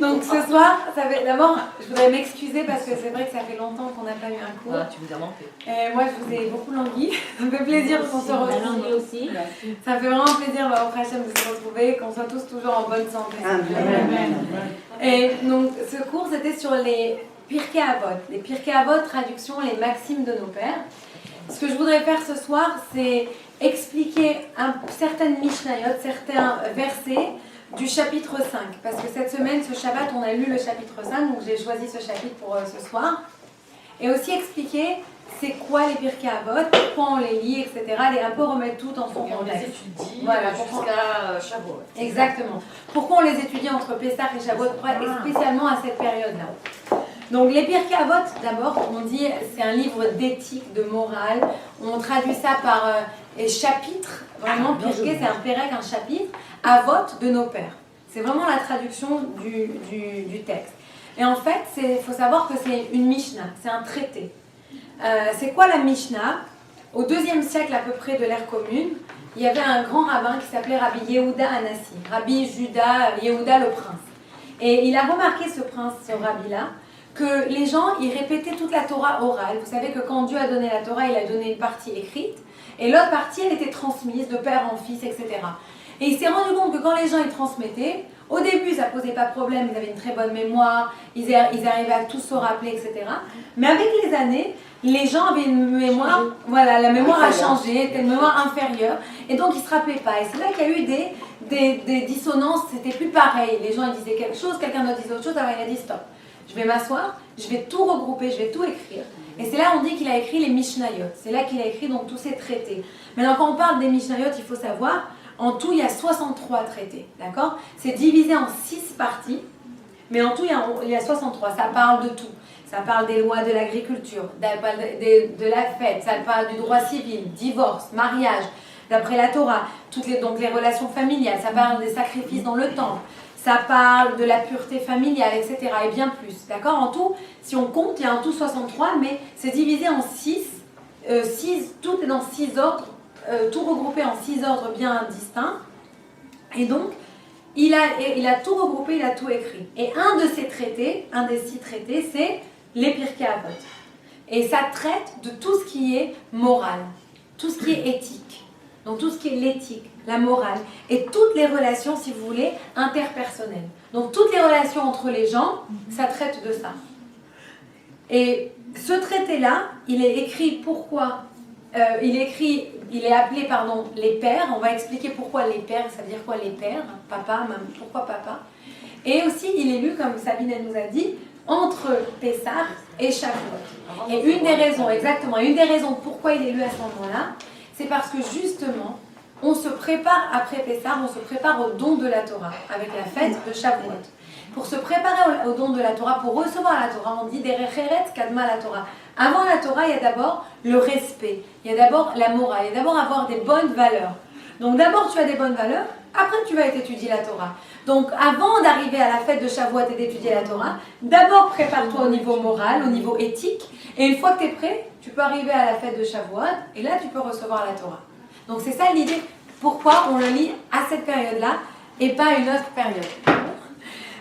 Donc ce soir, d'abord, je voudrais m'excuser parce que c'est vrai que ça fait longtemps qu'on n'a pas eu un cours. Voilà, tu nous as manqué. Moi, je vous ai beaucoup langui. Ça me fait plaisir qu'on se retrouve. Aussi. Ça me fait vraiment plaisir au Hachem de se retrouver, qu'on soit tous toujours en bonne santé. Amen. Et donc, ce cours, c'était sur les Pirkei Avot. Les Pirkei Avot, traduction, les maximes de nos pères. Ce que je voudrais faire ce soir, c'est expliquer certaines Mishnayot, certains versets du chapitre 5. Parce que cette semaine, ce Shabbat, on a lu le chapitre 5, donc j'ai choisi ce chapitre pour ce soir. Et aussi expliquer c'est quoi les Pirkei Avot, pourquoi on les lit, etc. Et un peu remettre tout en son contexte. On les étudie voilà, jusqu'à Shavuot. Exactement. Pourquoi on les étudie entre Pessah et Shavuot, et spécialement à cette période-là. Donc les Pirkei Avot, d'abord, on dit c'est un livre d'éthique, de morale. On traduit ça par chapitre. Vraiment, Pirkei, c'est un Pérec, un chapitre. Avot de nos pères. C'est vraiment la traduction du texte. Et en fait, il faut savoir que c'est une Mishnah, c'est un traité. C'est quoi la Mishnah? Au IIe siècle à peu près de l'ère commune, il y avait un grand rabbin qui s'appelait Rabbi Yehuda Hanassi, Rabbi Juda Yehuda le prince. Et il a remarqué ce rabbi-là, que les gens, ils répétaient toute la Torah orale. Vous savez que quand Dieu a donné la Torah, il a donné une partie écrite, et l'autre partie, elle était transmise de père en fils, etc. Et il s'est rendu compte que quand les gens ils transmettaient, au début ça posait pas de problème, ils avaient une très bonne mémoire, ils arrivaient à tout se rappeler, etc. Mais avec les années, les gens avaient une mémoire, voilà, la mémoire a changé, c'était une mémoire inférieure, et donc ils se rappelaient pas. Et c'est là qu'il y a eu des dissonances, c'était plus pareil. Les gens ils disaient quelque chose, quelqu'un d'autre disait autre chose, alors il a dit stop. Je vais m'asseoir, je vais tout regrouper, je vais tout écrire. Et c'est là on dit qu'il a écrit les Mishnayot. C'est là qu'il a écrit donc tous ces traités. Maintenant quand on parle des Mishnayot, il faut savoir, en tout il y a 63 traités, d'accord? C'est divisé en 6 parties, mais en tout il y a 63. Ça parle de tout. Ça parle des lois de l'agriculture, de la fête, ça parle du droit civil, divorce, mariage, d'après la Torah, donc les relations familiales, ça parle des sacrifices dans le temple. Ça parle de la pureté familiale, etc. Et bien plus, d'accord? En tout, si on compte, il y a en tout 63, mais c'est divisé en 6, tout est dans 6 ordres, tout regroupé en 6 ordres bien distincts. Et donc, il a tout regroupé, il a tout écrit. Et un de ces traités, un des 6 traités, c'est les Pirkei Avot. Et ça traite de tout ce qui est moral, tout ce qui est éthique. Donc tout ce qui est l'éthique, la morale, et toutes les relations, si vous voulez, interpersonnelles. Donc toutes les relations entre les gens, ça traite de ça. Et ce traité-là, il est écrit pourquoi il est appelé, les pères. On va expliquer pourquoi les pères, ça veut dire quoi les pères, papa, maman, pourquoi papa. Et aussi, il est lu, comme Sabine nous a dit, entre Pessah et Shavuot. Et une des raisons pourquoi il est lu à ce moment-là, c'est parce que justement, on se prépare après Pessah, on se prépare au don de la Torah, avec la fête de Shavuot. Pour se préparer au don de la Torah, pour recevoir la Torah, on dit Derecheret Kadma la Torah. Avant la Torah, il y a d'abord le respect, il y a d'abord la morale, il y a d'abord avoir des bonnes valeurs. Donc d'abord tu as des bonnes valeurs, après tu vas étudier la Torah. Donc avant d'arriver à la fête de Shavuot et d'étudier la Torah, d'abord prépare-toi au niveau moral, au niveau éthique, et une fois que tu es prêt, tu peux arriver à la fête de Shavuot, et là tu peux recevoir la Torah. Donc c'est ça l'idée, pourquoi on le lit à cette période-là, et pas à une autre période.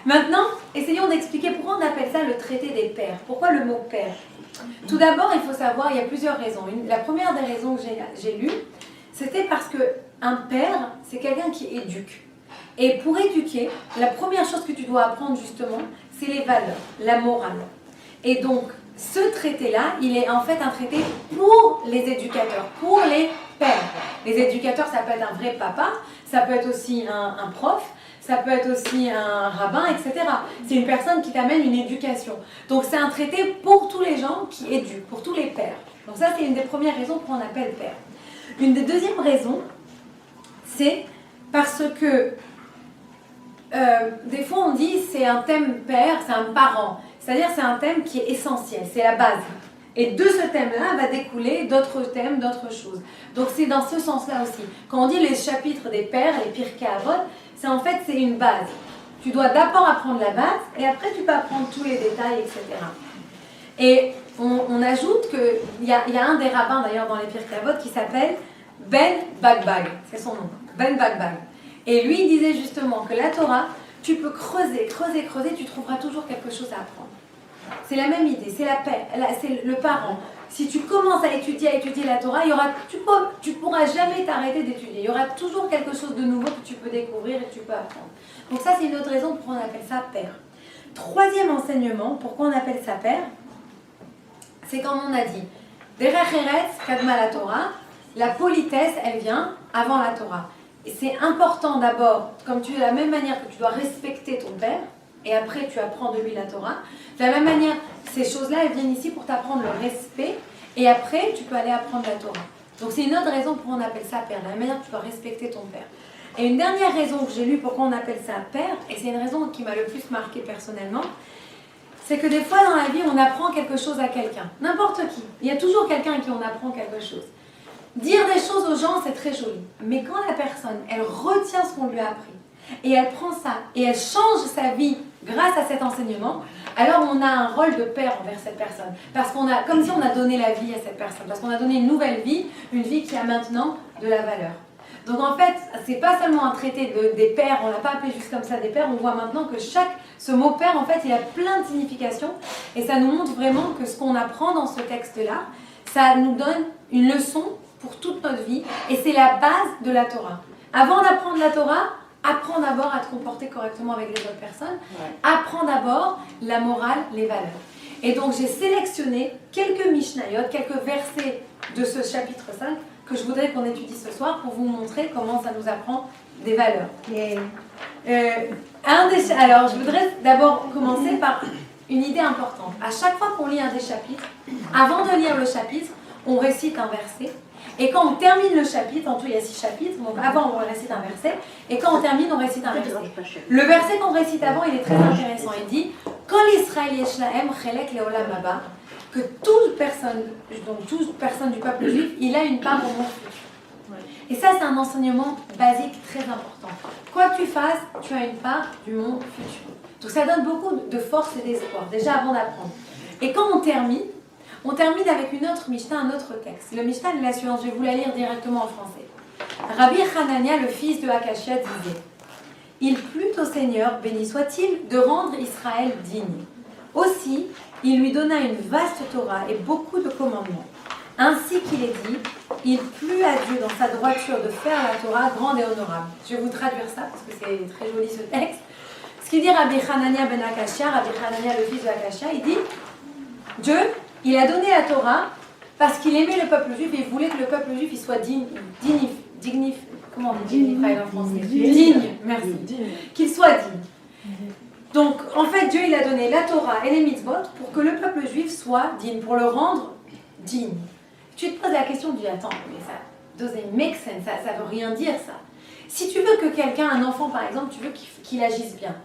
Maintenant, essayons d'expliquer pourquoi on appelle ça le traité des pères. Pourquoi le mot père? Tout d'abord, il faut savoir, il y a plusieurs raisons. La première des raisons que j'ai lues, c'était parce qu'un père, c'est quelqu'un qui éduque. Et pour éduquer, la première chose que tu dois apprendre justement, c'est les valeurs, la morale. Et donc, ce traité-là, il est en fait un traité pour les éducateurs, pour les pères. Les éducateurs, ça peut être un vrai papa, ça peut être aussi un prof, ça peut être aussi un rabbin, etc. C'est une personne qui t'amène une éducation. Donc c'est un traité pour tous les gens qui éduquent, pour tous les pères. Donc ça, c'est une des premières raisons pour qu'on appelle père. Une des deuxièmes raisons, c'est parce que des fois on dit c'est un thème père, c'est un parent. C'est-à-dire c'est un thème qui est essentiel, c'est la base. Et de ce thème-là va découler d'autres thèmes, d'autres choses. Donc c'est dans ce sens-là aussi. Quand on dit les chapitres des pères, les Pirkei Avot, c'est une base. Tu dois d'abord apprendre la base et après tu peux apprendre tous les détails, etc. Et on ajoute qu'il y a un des rabbins d'ailleurs dans les Pirkei Avot qui s'appelle Ben Bagbag, c'est son nom, Ben Bagbag. Et lui il disait justement que la Torah, tu peux creuser, tu trouveras toujours quelque chose à apprendre. C'est la même idée, c'est la paix, c'est le parent. Si tu commences à étudier la Torah, tu ne pourras jamais t'arrêter d'étudier. Il y aura toujours quelque chose de nouveau que tu peux découvrir et que tu peux apprendre. Donc ça, c'est une autre raison pourquoi on appelle ça père. Troisième enseignement, pourquoi on appelle ça père, c'est comme on a dit, Derech Eretz Kadma la Torah, la politesse, elle vient avant la Torah. Et c'est important d'abord, comme tu de la même manière que tu dois respecter ton père, et après tu apprends de lui la Torah, de la même manière, ces choses-là, elles viennent ici pour t'apprendre le respect, et après tu peux aller apprendre la Torah. Donc c'est une autre raison pourquoi on appelle ça père, de la même manière que tu dois respecter ton père. Et une dernière raison que j'ai lue pourquoi on appelle ça père, et c'est une raison qui m'a le plus marqué personnellement, c'est que des fois dans la vie, on apprend quelque chose à quelqu'un, n'importe qui. Il y a toujours quelqu'un à qui on apprend quelque chose. Dire des choses aux gens, c'est très joli. Mais quand la personne, elle retient ce qu'on lui a appris, et elle prend ça, et elle change sa vie grâce à cet enseignement, alors on a un rôle de père envers cette personne. Parce qu'on a, comme si on a donné la vie à cette personne. Parce qu'on a donné une nouvelle vie, une vie qui a maintenant de la valeur. Donc en fait, c'est pas seulement un traité des pères, on l'a pas appelé juste comme ça des pères, on voit maintenant que ce mot père, en fait, il a plein de significations, et ça nous montre vraiment que ce qu'on apprend dans ce texte-là, ça nous donne une leçon pour toute notre vie, et c'est la base de la Torah. Avant d'apprendre la Torah, apprends d'abord à te comporter correctement avec les autres personnes, apprends d'abord la morale, les valeurs. Et donc j'ai sélectionné quelques Mishnayot, quelques versets de ce chapitre 5, que je voudrais qu'on étudie ce soir pour vous montrer comment ça nous apprend des valeurs. Alors, je voudrais d'abord commencer par une idée importante. À chaque fois qu'on lit un des chapitres, avant de lire le chapitre, on récite un verset. Et quand on termine le chapitre, en tout il y a 6 chapitres, donc avant on récite un verset, et quand on termine, on récite un verset. Le verset qu'on récite avant, il est très intéressant. Il dit « Kol Israël yeshlahem chelek leolam haba » que toute personne du peuple juif, il a une part au monde futur. Et ça, c'est un enseignement basique très important. Quoi que tu fasses, tu as une part du monde futur. Donc ça donne beaucoup de force et d'espoir, déjà avant d'apprendre. Et quand on termine avec une autre Mishnah, un autre texte. Le Mishnah est la suivante, je vais vous la lire directement en français. Rabbi Hanania, le fils de Akashia, disait « Il plut au Seigneur, béni soit-il, de rendre Israël digne. Aussi, il lui donna une vaste Torah et beaucoup de commandements. Ainsi qu'il est dit, il plut à Dieu dans sa droiture de faire la Torah grande et honorable. » Je vais vous traduire ça parce que c'est très joli ce texte. Ce qu'il dit Rabbi Hanania ben Akashia, Rabbi Hanania le fils de Akashia, il dit Dieu, il a donné la Torah parce qu'il aimait le peuple juif et il voulait que le peuple juif il soit digne, comment on dit digne en français ? Digne, merci. Qu'il soit digne. Donc, en fait, Dieu, il a donné la Torah et les mitzvot pour que le peuple juif soit digne, pour le rendre digne. Tu te poses la question, tu dis, attends, mais ça doesn't make sense, ça veut rien dire, ça. Si tu veux que quelqu'un, un enfant par exemple, tu veux qu'il agisse bien,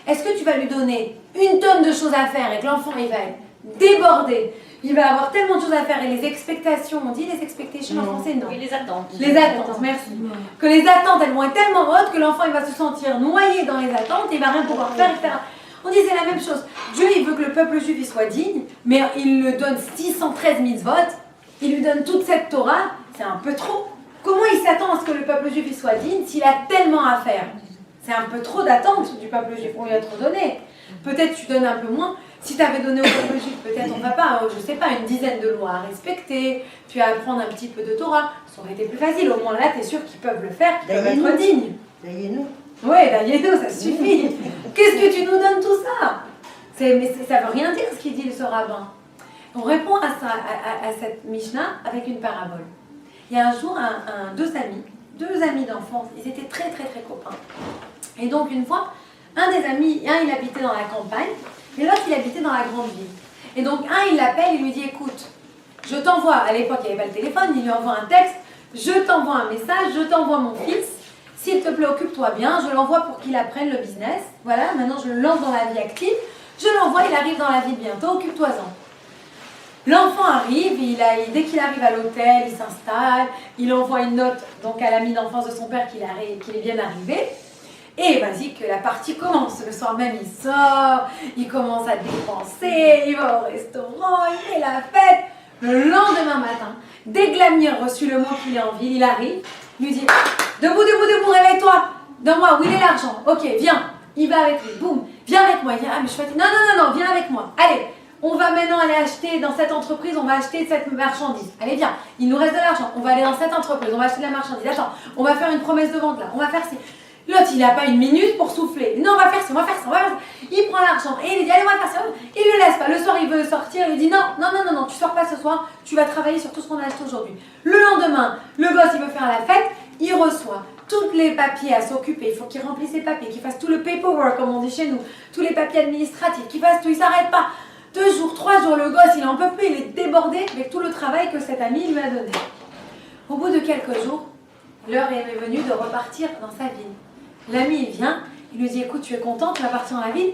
est-ce que tu vas lui donner une tonne de choses à faire et que l'enfant, il va être débordé, il va avoir tellement de choses à faire et les expectations, on dit les expectations en français, non. Oui, les attentes. Les attentes, merci. Que les attentes, elles vont être tellement hautes que l'enfant, il va se sentir noyé dans les attentes et il va rien pouvoir faire, etc. On dit c'est la même chose. Dieu, il veut que le peuple juif il soit digne, mais il lui donne 613 mitzvot, il lui donne toute cette Torah, c'est un peu trop. Comment il s'attend à ce que le peuple juif il soit digne s'il a tellement à faire? C'est un peu trop d'attente du peuple juif, on lui a trop donné. Peut-être tu donnes un peu moins. Si tu avais donné au peuple juif, peut-être on va pas, je sais pas, une dizaine de lois à respecter, tu vas apprendre un petit peu de Torah, ça aurait été plus facile. Au moins là, tu es sûr qu'ils peuvent le faire, qu'ils peuvent être dignes. Daïez-nous. Oui, daïez-nous, ça suffit. Qu'est-ce que tu nous donnes tout ça? Mais ça veut rien dire ce qu'il dit ce rabbin. On répond à cette Mishnah avec une parabole. Il y a un jour deux amis d'enfance, ils étaient très très très copains. Et donc une fois, un des amis, il habitait dans la campagne, et l'autre il habitait dans la grande ville. Et donc il l'appelle, il lui dit écoute, je t'envoie, à l'époque il n'y avait pas le téléphone, il lui envoie un texte, je t'envoie un message, je t'envoie mon fils, s'il te plaît occupe-toi bien, je l'envoie pour qu'il apprenne le business, voilà, maintenant je le lance dans la vie active, je l'envoie, il arrive dans la ville bientôt, occupe-toi-en. L'enfant arrive, dès qu'il arrive à l'hôtel, il s'installe, il envoie une note donc à l'ami d'enfance de son père qu'il est bien arrivé. Et vas-y que la partie commence. Le soir même, il sort, il commence à dépenser, il va au restaurant, il fait la fête. Le lendemain matin, dès que l'ami a reçu le mot qu'il est en ville, il arrive, il lui dit « Debout, réveille-toi, donne-moi, où il est l'argent? Ok, viens, Il va avec lui, boum, viens avec moi. Il dit, ah mais je suis fatigué. Non, non, non, non, viens avec moi. Allez, on va maintenant aller acheter dans cette entreprise, on va acheter cette marchandise. Allez, viens, il nous reste de l'argent, on va aller dans cette entreprise, on va acheter de la marchandise. Attends, on va faire une promesse de vente là, on va faire ci. L'autre, il n'a pas une minute pour souffler. Non, on va faire ça, on va faire ça, on va faire ça. Il prend l'argent et il dit, allez, on va faire ça. Il ne le laisse pas. Le soir, il veut sortir, il dit, non, non, non, non, non, tu sors pas ce soir, tu vas travailler sur tout ce qu'on a acheté aujourd'hui. Le lendemain, le gosse, il veut faire la fête, il reçoit tous les papiers à s'occuper. Il faut qu'il remplisse ses papiers, qu'il fasse tout le paperwork, comme on dit chez nous, tous les papiers administratifs, qu'il fasse tout, il ne s'arrête pas. 2 jours, 3 jours, le gosse, il en peut plus, il est débordé avec tout le travail que cet ami lui a donné. Au bout de quelques jours, l'heure est venue de repartir dans sa ville. L'ami, il vient, il lui dit, écoute, tu es content, tu vas partir dans la ville?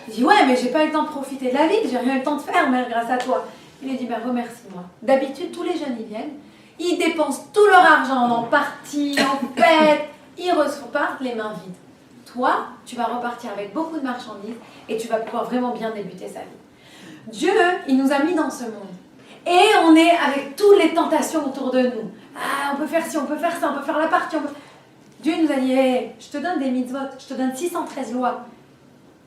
Il dit, ouais, mais j'ai pas eu le temps de profiter de la ville, j'ai rien eu le temps de faire, mais grâce à toi. Il lui dit, ben remercie-moi. D'habitude, tous les jeunes, ils viennent, ils dépensent tout leur argent en parties, en fêtes, ils repartent les mains vides. Toi, tu vas repartir avec beaucoup de marchandises et tu vas pouvoir vraiment bien débuter sa vie. Dieu, il nous a mis dans ce monde. Et on est avec toutes les tentations autour de nous. Ah, on peut faire ci, on peut faire ça, on peut faire la partie, on peut... Dieu nous a dit, hey, je te donne des mitzvot, je te donne 613 lois.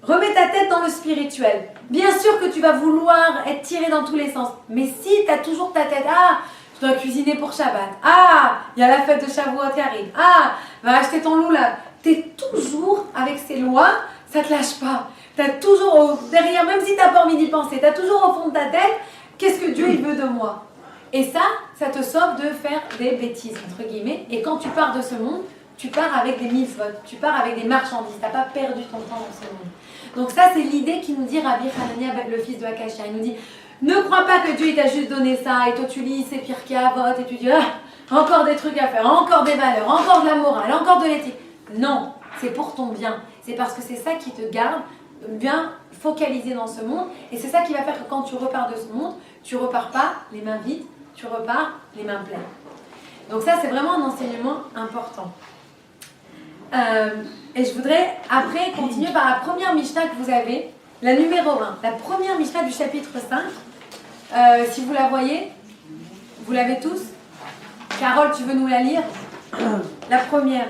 Remets ta tête dans le spirituel. Bien sûr que tu vas vouloir être tiré dans tous les sens. Mais si tu as toujours ta tête, ah, je dois cuisiner pour Shabbat. Ah, il y a la fête de Shavuot qui arrive. Ah, va acheter ton loulav. Tu es toujours avec ces lois, ça ne te lâche pas. Tu as toujours derrière, même si tu n'as pas envie d'y penser, tu as toujours au fond de ta tête, qu'est-ce que Dieu il veut de moi? Et ça te sauve de faire des bêtises, entre guillemets. Et quand tu pars de ce monde, tu pars avec des mitzvot, tu pars avec des marchandises, tu n'as pas perdu ton temps dans ce monde. Donc ça, c'est l'idée qui nous dit Rabbi Hanania, le fils de Akashia. Il nous dit, ne crois pas que Dieu t'a juste donné ça, et toi tu lis c'est pire qu'Avot, et tu dis, ah, encore des trucs à faire, encore des valeurs, encore de la morale, encore de l'éthique. Non, c'est pour ton bien. C'est parce que c'est ça qui te garde bien focalisé dans ce monde, et c'est ça qui va faire que quand tu repars de ce monde, tu repars pas les mains vides, tu repars les mains pleines. Donc ça, c'est vraiment un enseignement important. Et je voudrais après continuer par la première Mishnah que vous avez, la numéro 1, la première Mishnah du chapitre 5. Si vous la voyez, vous l'avez tous. Carole, tu veux nous la lire? La première.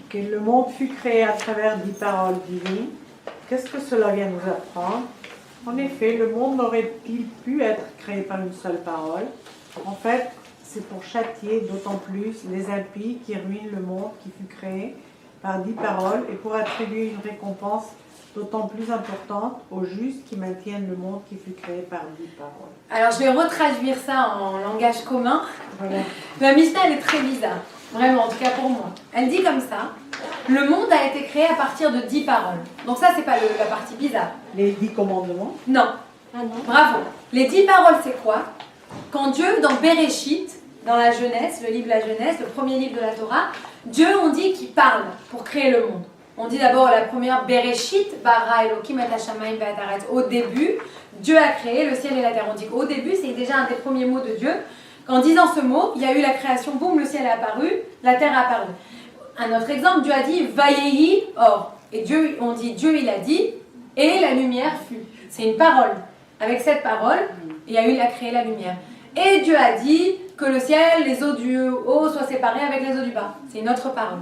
Que le monde fut créé à travers 10 paroles divines. Qu'est-ce que cela vient nous apprendre? En effet, le monde n'aurait-il pu être créé par une seule parole? En fait, c'est pour châtier d'autant plus les impies qui ruinent le monde qui fut créé par 10 paroles et pour attribuer une récompense d'autant plus importante aux justes qui maintiennent le monde qui fut créé par 10 paroles. Alors je vais retraduire ça en langage commun. Voilà. La Mishnah, elle est très bizarre, vraiment, en tout cas pour moi. Elle dit comme ça, le monde a été créé à partir de 10 paroles. Donc ça, c'est pas la partie bizarre. Les 10 commandements? Non. Ah non. Bravo. Les 10 paroles, c'est quoi? Quand Dieu, dans Bereshit, dans la Genèse, le livre de la Genèse, le premier livre de la Torah, Dieu, on dit qu'il parle pour créer le monde. On dit d'abord la première, Bereshit, bara Elokim et hashamayim ve'et haaretz. Au début, Dieu a créé le ciel et la terre. On dit qu'au début, c'est déjà un des premiers mots de Dieu. En disant ce mot, il y a eu la création, boum, le ciel est apparu, la terre a apparu. Un autre exemple, Dieu a dit, vayehi or. Et Dieu, on dit, Dieu il a dit, et la lumière fut. C'est une parole. Avec cette parole, il a créé la lumière. Et Dieu a dit que le ciel, les eaux du haut soient séparées avec les eaux du bas. C'est une autre parole.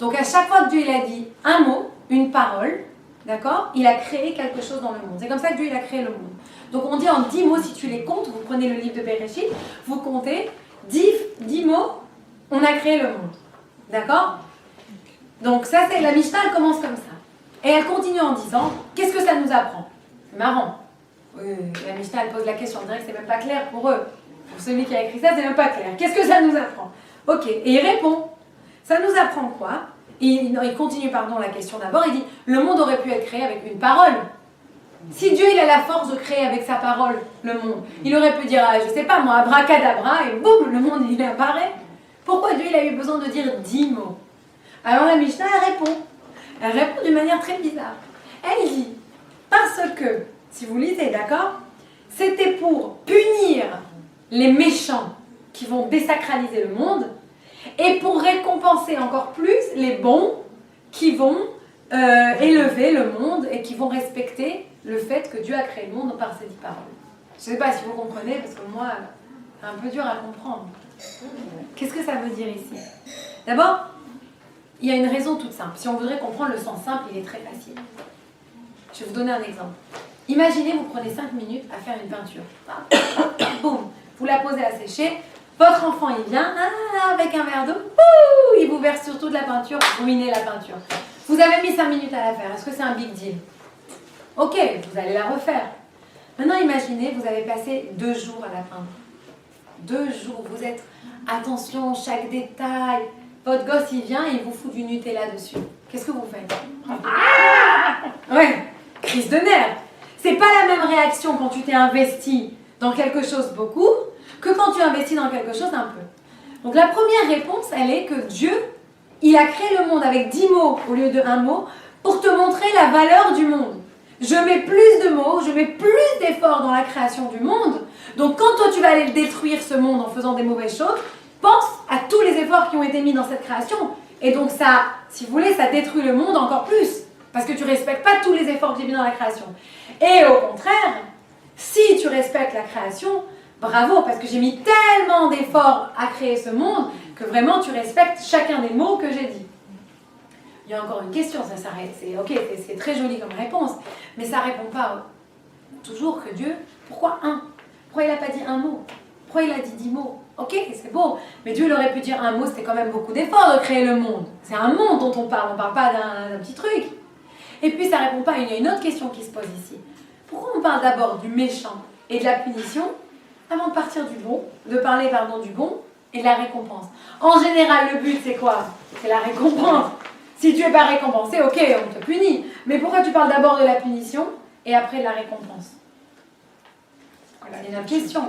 Donc à chaque fois que Dieu il a dit un mot, une parole, d'accord, il a créé quelque chose dans le monde. C'est comme ça que Dieu il a créé le monde. Donc on dit en 10 mots, si tu les comptes, vous prenez le livre de Bereshit, vous comptez 10 mots, on a créé le monde. D'accord? Donc ça c'est la Mishnah, elle commence comme ça. Et elle continue en disant, qu'est-ce que ça nous apprend? C'est marrant. La Mishnah elle pose la question, on dirait que c'est même pas clair pour eux. Pour celui qui a écrit ça, c'est même pas clair. Qu'est-ce que ça nous apprend? Ok, et il répond. Ça nous apprend quoi? Il continue la question d'abord, il dit, le monde aurait pu être créé avec une parole. Si Dieu il a la force de créer avec sa parole le monde, il aurait pu dire, je sais pas moi, abracadabra, et boum, le monde il apparaît. Pourquoi Dieu il a eu besoin de dire 10 mots? Alors la Mishnah elle répond. Elle répond d'une manière très bizarre. Elle dit, parce que, si vous lisez, d'accord, c'était pour punir les méchants qui vont désacraliser le monde, et pour récompenser encore plus les bons qui vont élever le monde et qui vont respecter le fait que Dieu a créé le monde par ses 10 paroles. Je ne sais pas si vous comprenez, parce que moi, c'est un peu dur à comprendre. Qu'est-ce que ça veut dire ici? D'abord, Il y a une raison toute simple. Si on voudrait comprendre le sens simple, il est très facile. Je vais vous donner un exemple. Imaginez, vous prenez 5 minutes à faire une peinture. Boum, vous la posez à sécher. Votre enfant, il vient avec un verre d'eau. Il vous verse surtout de la peinture, vous ruinez la peinture. Vous avez mis 5 minutes à la faire. Est-ce que c'est un big deal? Ok, vous allez la refaire. Maintenant, imaginez, vous avez passé 2 jours à la peindre. 2 jours, vous êtes, attention, chaque détail. Votre gosse, il vient et il vous fout du Nutella dessus. Qu'est-ce que vous faites? Ouais, crise de nerfs. C'est pas la même réaction quand tu t'es investi dans quelque chose beaucoup que quand tu investis dans quelque chose un peu. Donc la première réponse, elle est que Dieu, il a créé le monde avec 10 mots au lieu de 1 mot pour te montrer la valeur du monde. Je mets plus de mots, je mets plus d'efforts dans la création du monde. Donc quand toi tu vas aller le détruire ce monde en faisant des mauvaises choses, pense à tous les efforts qui ont été mis dans cette création. Et donc ça, si vous voulez, ça détruit le monde encore plus. Parce que tu ne respectes pas tous les efforts que j'ai mis dans la création. Et au contraire, si tu respectes la création, bravo, parce que j'ai mis tellement d'efforts à créer ce monde que vraiment tu respectes chacun des mots que j'ai dit. Il y a encore une question, ça s'arrête. C'est très joli comme réponse, mais ça ne répond pas toujours que Dieu, pourquoi un? Pourquoi il n'a pas dit 1 mot? Pourquoi il a dit 10 mots? Ok, c'est beau, mais Dieu il aurait pu dire 1 mot, c'était quand même beaucoup d'efforts de créer le monde. C'est un monde dont on parle pas d'un petit truc. Et puis ça ne répond pas, il y a une autre question qui se pose ici. Pourquoi on parle d'abord du méchant et de la punition avant de partir du bon, de parler du bon et de la récompense? En général, le but c'est quoi? C'est la récompense. Si tu n'es pas récompensé, ok, on te punit. Mais pourquoi tu parles d'abord de la punition et après de la récompense? C'est une autre question.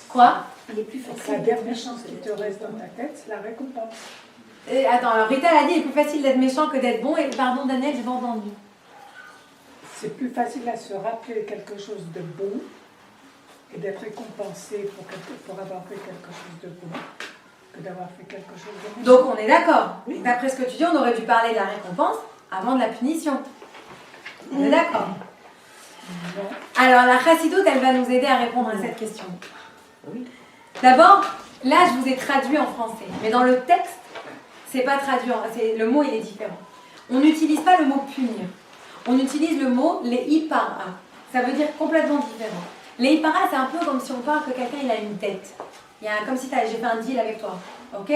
Quoi? Il est plus facile. La dernière chance qui te reste dans ta tête, c'est la récompense. Attends, alors Rita a dit, il est plus facile d'être méchant que d'être bon. Et pardon Daniel, j'ai pas entendu. C'est plus facile à se rappeler quelque chose de bon et d'être récompensé pour avoir fait quelque chose de bon que d'avoir fait quelque chose de méchant. Donc on est d'accord. Oui. D'après ce que tu dis, on aurait dû parler de la récompense avant de la punition. On est d'accord. Non. Alors la chassidoute, elle va nous aider à répondre à cette question. Oui. D'abord, là je vous ai traduit en français, mais dans le texte, c'est pas traduit, le mot il est différent. On n'utilise pas le mot punir, on utilise le mot les ipara. Ça veut dire complètement différent. Les ipara, c'est un peu comme si on parle que quelqu'un il a une tête. Comme si j'ai fait un deal avec toi, ok?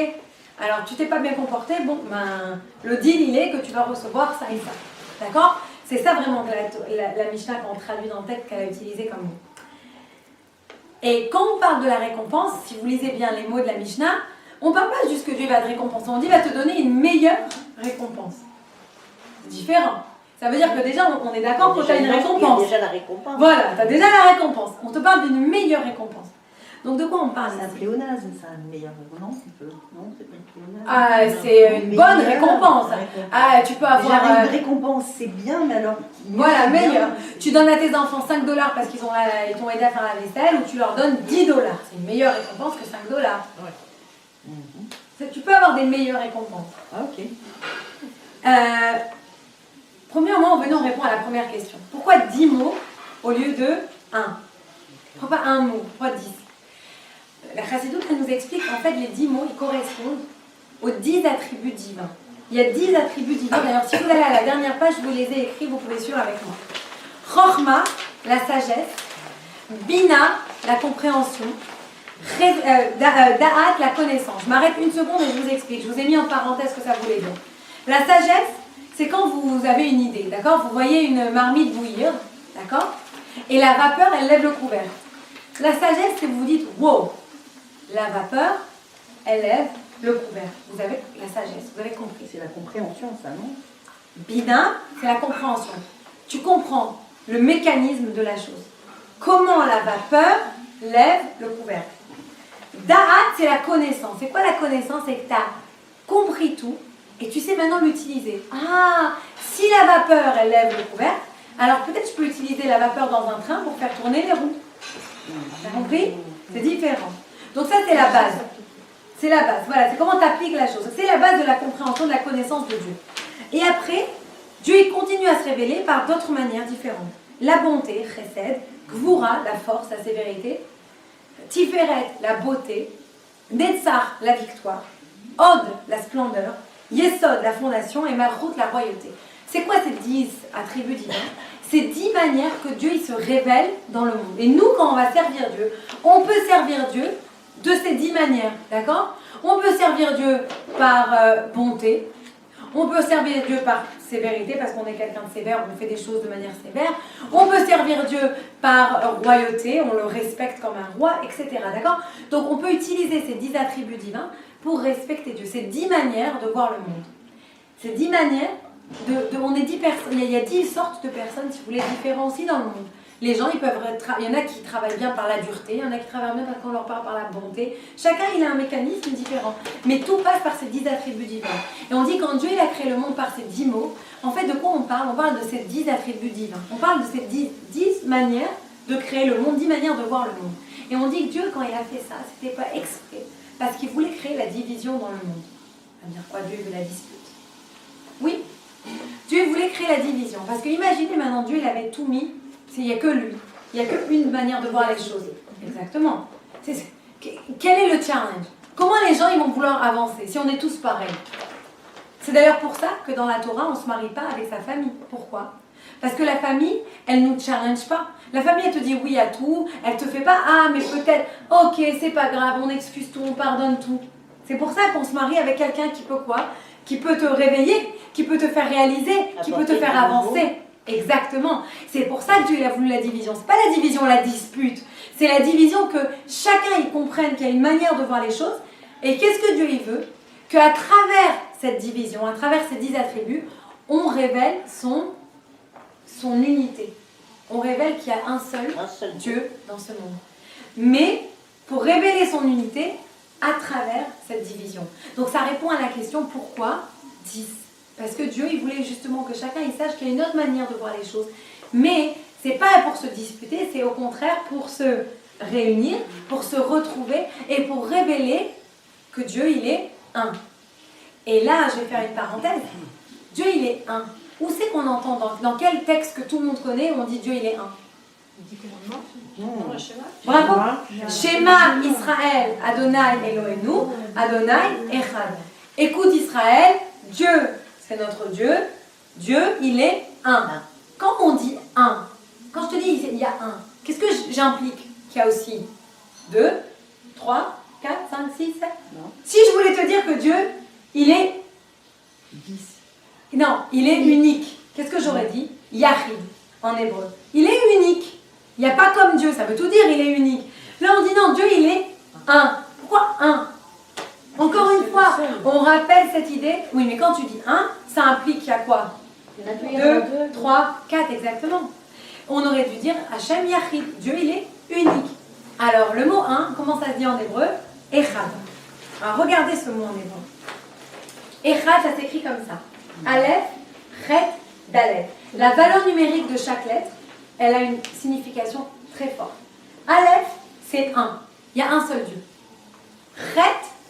Alors tu t'es pas bien comporté, bon, ben, le deal il est que tu vas recevoir ça et ça, d'accord? C'est ça vraiment la Mishnah qu'on traduit dans le texte qu'elle a utilisé comme mot. Et quand on parle de la récompense, si vous lisez bien les mots de la Mishnah, on ne parle pas juste que Dieu va te récompenser, on dit va te donner une meilleure récompense. C'est différent. Ça veut dire que déjà, on est d'accord quand tu as une récompense. Il y a déjà la récompense. Voilà, tu as déjà la récompense. On te parle d'une meilleure récompense. Donc de quoi on parle? C'est un pléonasme, c'est une meilleure récompense. Non, c'est pas une pléonasme. Ah, c'est une bonne récompense. Ah, tu peux avoir... Déjà, une récompense, c'est bien, mais alors... Voilà, meilleur. Tu donnes à tes enfants 5 $ parce qu'ils t'ont aidé à faire la vaisselle, ou tu leur donnes 10 $. C'est une meilleure récompense que 5 $. Ouais. Tu peux avoir des meilleures récompenses. Ah, ok. Premièrement, venons répondre à la première question. Pourquoi 10 mots au lieu de 1? Pourquoi pas un mot? Pourquoi 10? La chassidoute, elle nous explique qu'en fait, les 10 mots, ils correspondent aux 10 attributs divins. Il y a 10 attributs divins. D'ailleurs, si vous allez à la dernière page, je vous les ai écrits, vous pouvez suivre avec moi. Chorma, la sagesse. Bina, la compréhension. Da'at, la connaissance. Je m'arrête une seconde et je vous explique. Je vous ai mis en parenthèse ce que ça voulait dire. La sagesse, c'est quand vous avez une idée, d'accord? Vous voyez une marmite bouillir, d'accord? Et la vapeur, elle lève le couvercle. La sagesse, c'est que vous dites, wow, la vapeur, elle lève le couvercle. Vous avez la sagesse, vous avez compris. C'est la compréhension, ça, non? Bina, c'est la compréhension. Tu comprends le mécanisme de la chose. Comment la vapeur lève le couvercle. Da'at, c'est la connaissance. C'est quoi la connaissance? C'est que tu as compris tout et tu sais maintenant l'utiliser. Ah, si la vapeur, elle lève le couvercle, alors peut-être je peux utiliser la vapeur dans un train pour faire tourner les roues. Tu as compris? C'est différent. Donc ça, c'est la base. C'est la base. Voilà, c'est comment tu appliques la chose. C'est la base de la compréhension, de la connaissance de Dieu. Et après, Dieu il continue à se révéler par d'autres manières différentes. La bonté, chesed, gvura, la force, la sévérité, tiferet, la beauté, netzar, la victoire, od, la splendeur, Yesod, la fondation, et Malchut, la royauté. C'est quoi ces 10 attributs divins? C'est 10 manières que Dieu il se révèle dans le monde. Et nous, quand on va servir Dieu, on peut servir Dieu de ces 10 manières, d'accord? On peut servir Dieu par bonté, on peut servir Dieu par sévérité, parce qu'on est quelqu'un de sévère, on fait des choses de manière sévère. On peut servir Dieu par royauté, on le respecte comme un roi, etc. D'accord? Donc on peut utiliser ces 10 attributs divins pour respecter Dieu. C'est 10 manières de voir le monde. C'est 10 manières on est 10 personnes, il y a 10 sortes de personnes, si vous voulez, différents aussi dans le monde. Les gens, il y en a qui travaillent bien par la dureté, il y en a qui travaillent bien parce qu'on leur parle par la bonté. Chacun, il a un mécanisme différent. Mais tout passe par ces 10 attributs divins. Et on dit quand Dieu il a créé le monde par ces 10 mots, en fait, de quoi on parle? On parle de ces 10 attributs divins. On parle de ces 10 manières de créer le monde, 10 manières de voir le monde. Et on dit que Dieu, quand il a fait ça, c'était pas exprès, parce qu'il voulait créer la division dans le monde. Ça veut dire quoi? Dieu veut la dispute. Oui, Dieu voulait créer la division. Parce que imaginez maintenant, Dieu il avait tout mis, il n'y a que lui. Il n'y a qu'une manière de voir les choses. Exactement. Quel est le challenge? Comment les gens ils vont vouloir avancer si on est tous pareils? C'est d'ailleurs pour ça que dans la Torah, on ne se marie pas avec sa famille. Pourquoi? Parce que la famille, elle ne nous challenge pas. La famille, elle te dit oui à tout. Elle ne te fait pas, ah mais peut-être, ok, c'est pas grave, on excuse tout, on pardonne tout. C'est pour ça qu'on se marie avec quelqu'un qui peut quoi? Qui peut te réveiller, qui peut te faire réaliser, qui peut te faire avancer. Exactement. C'est pour ça que Dieu il a voulu la division. C'est pas la division, la dispute. C'est la division que chacun il comprenne qu'il y a une manière de voir les choses. Et qu'est-ce que Dieu il veut? Qu'à travers cette division, à travers ces 10 attributs, on révèle son unité. On révèle qu'il y a un seul Dieu dans ce monde. Mais pour révéler son unité à travers cette division. Donc ça répond à la question pourquoi 10? Parce que Dieu, il voulait justement que chacun il sache qu'il y a une autre manière de voir les choses. Mais c'est pas pour se disputer, c'est au contraire pour se réunir, pour se retrouver et pour révéler que Dieu, il est un. Et là, je vais faire une parenthèse. Dieu, il est un. Où c'est qu'on entend, dans quel texte que tout le monde connaît, on dit Dieu, il est un? Bravo. Shema Israël, Adonai Eloheinu, Adonai Echad. Écoute Israël, Dieu, c'est notre Dieu. Dieu, il est un. Quand on dit un, quand je te dis il y a un, qu'est-ce que j'implique qu'il y a aussi 2, 3, 4, 5, 6, 7? Non. Si je voulais te dire que Dieu, il est 10. Non, il est unique. Qu'est-ce que j'aurais dit? Yahid, en hébreu. Il est unique. Il n'y a pas comme Dieu, ça veut tout dire, il est unique. Là, on dit non, Dieu, il est un. Pourquoi un? Encore une fois, on rappelle cette idée. Oui, mais quand tu dis un, ça implique qu'il y a quoi? 2, 3, 4, exactement. On aurait dû dire Hachem Yahid. Dieu, il est unique. Alors, le mot un, comment ça se dit en hébreu? Echad. Alors, regardez ce mot en hébreu. Echad, ça s'écrit comme ça. Aleph, Chet, Dalet. La valeur numérique de chaque lettre, elle a une signification très forte. Aleph, c'est 1. Il y a un seul Dieu. Chet,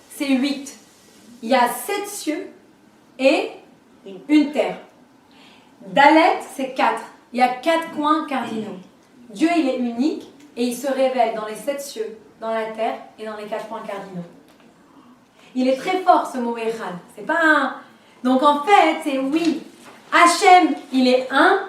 c'est 8. Il y a 7 cieux et une terre. Dalet, c'est 4. Il y a 4 coins cardinaux. Dieu, il est unique et il se révèle dans les 7 cieux, dans la terre et dans les 4 coins cardinaux. Il est très fort ce mot Echad. C'est pas un... Donc en fait, c'est oui. Hachem, il est un,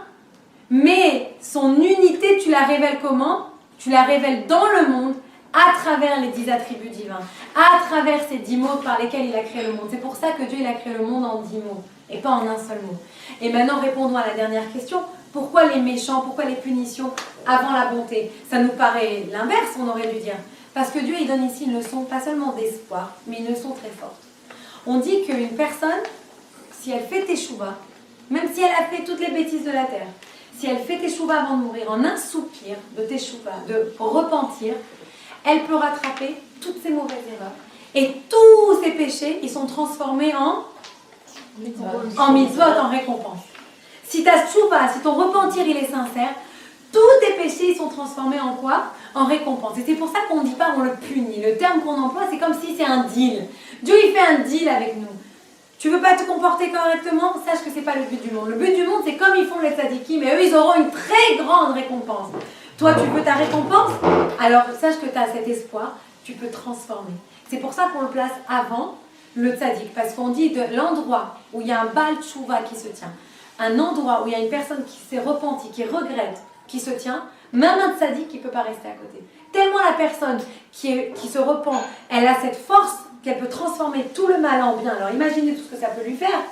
mais son unité, tu la révèles comment? Tu la révèles dans le monde à travers les 10 attributs divins, à travers ces 10 mots par lesquels il a créé le monde. C'est pour ça que Dieu il a créé le monde en 10 mots et pas en un seul mot. Et maintenant, répondons à la dernière question. Pourquoi les méchants, pourquoi les punitions avant la bonté? Ça nous paraît l'inverse, on aurait dû dire. Parce que Dieu, il donne ici une leçon, pas seulement d'espoir, mais une leçon très forte. On dit qu'une personne, si elle fait teshuva, même si elle a fait toutes les bêtises de la terre, si elle fait teshuva avant de mourir, en un soupir de teshuva, de repentir, elle peut rattraper toutes ses mauvaises erreurs. Et tous ses péchés, ils sont transformés en mitzvot, en récompense. Si ta teshuva, si ton repentir, il est sincère, tous tes péchés, ils sont transformés en quoi? En récompense. Et c'est pour ça qu'on ne dit pas on le punit. Le terme qu'on emploie, c'est comme si c'est un deal. Dieu, il fait un deal avec nous. Tu veux pas te comporter correctement? Sache que c'est pas le but du monde. Le but du monde, c'est comme ils font les tzadikim, mais eux, ils auront une très grande récompense. Toi, tu veux ta récompense? Alors, sache que tu as cet espoir, tu peux transformer. C'est pour ça qu'on le place avant, le tzaddik, parce qu'on dit de l'endroit où il y a un Baal Tchouva qui se tient, un endroit où il y a une personne qui s'est repentie, qui regrette, qui se tient, même un tzaddik qui ne peut pas rester à côté. Tellement la personne qui se repent, elle a cette force qu'elle peut transformer tout le mal en bien. Alors imaginez tout ce que ça peut lui faire.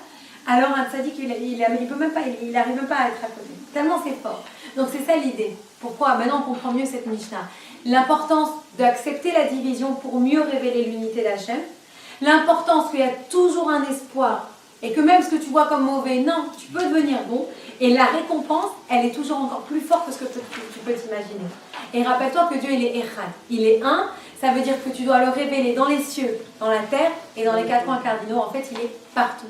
Alors un tzaddik, il n'arrive même pas à être à côté. Tellement c'est fort. Donc c'est ça l'idée. Pourquoi? Maintenant on comprend mieux cette Mishnah. L'importance d'accepter la division pour mieux révéler l'unité d'Hachem. L'importance qu'il y a toujours un espoir. Et que même ce que tu vois comme mauvais, non, tu peux devenir bon. Et la récompense, elle est toujours encore plus forte que ce que tu peux t'imaginer. Et rappelle-toi que Dieu, il est Echad. Il est un. Ça veut dire que tu dois le révéler dans les cieux, dans la terre et dans les quatre coins cardinaux. En fait, il est partout.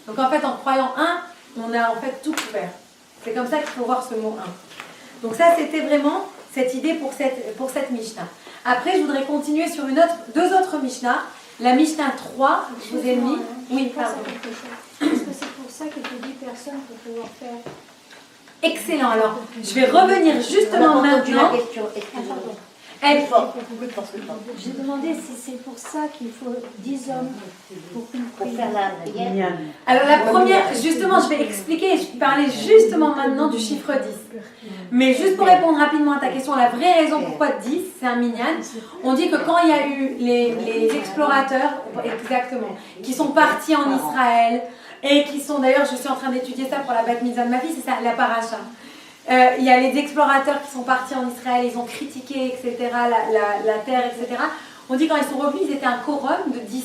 Donc en fait, en croyant un, on a en fait tout couvert. C'est comme ça qu'il faut voir ce mot un. Donc ça, c'était vraiment cette idée pour cette Mishnah. Après, je voudrais continuer sur deux autres Mishnah. La Mishnah 3, je vous ai mis. Oui, pardon. Est-ce que c'est pour ça que tu dis personne pour pouvoir faire? Excellent. Alors, je vais revenir justement maintenant. J'ai demandé si c'est pour ça qu'il faut 10 hommes pour faire la prière. Alors la première, justement, je vais expliquer, je parlais justement maintenant du chiffre 10. Mais juste pour répondre rapidement à ta question, la vraie raison pourquoi 10, c'est un minyan. On dit que quand il y a eu les explorateurs, exactement, qui sont partis en Israël, et qui sont, d'ailleurs, je suis en train d'étudier ça pour la bat mitzvah de ma fille, c'est ça, la paracha. Il y a les explorateurs qui sont partis en Israël, ils ont critiqué, etc., la terre, etc. On dit quand ils sont revenus, ils étaient un quorum de 10.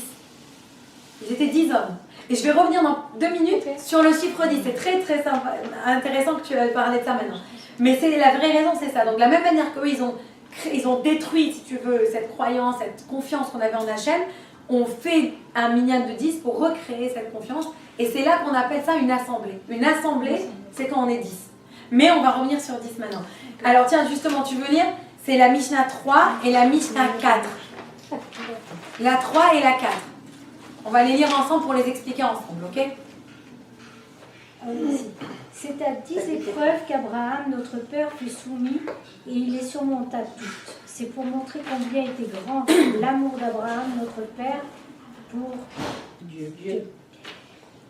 Ils étaient 10 hommes. Et je vais revenir dans 2 minutes sur le chiffre 10. C'est très très sympa, intéressant que tu parles de ça maintenant. Mais c'est la vraie raison, c'est ça. Donc de la même manière qu'eux, ils ont détruit, si tu veux, cette croyance, cette confiance qu'on avait en Hachem, on fait un minyan de 10 pour recréer cette confiance. Et c'est là qu'on appelle ça une assemblée. Une assemblée, c'est quand on est 10. Mais on va revenir sur 10 maintenant. Alors tiens, justement, tu veux lire? C'est la Mishnah 3 et la Mishnah 4. La 3 et la 4. On va les lire ensemble pour les expliquer ensemble, ok? C'est à 10 épreuves qu'Abraham, notre père, fut soumis et il les surmonta toutes. C'est pour montrer combien était grand l'amour d'Abraham, notre père, pour Dieu.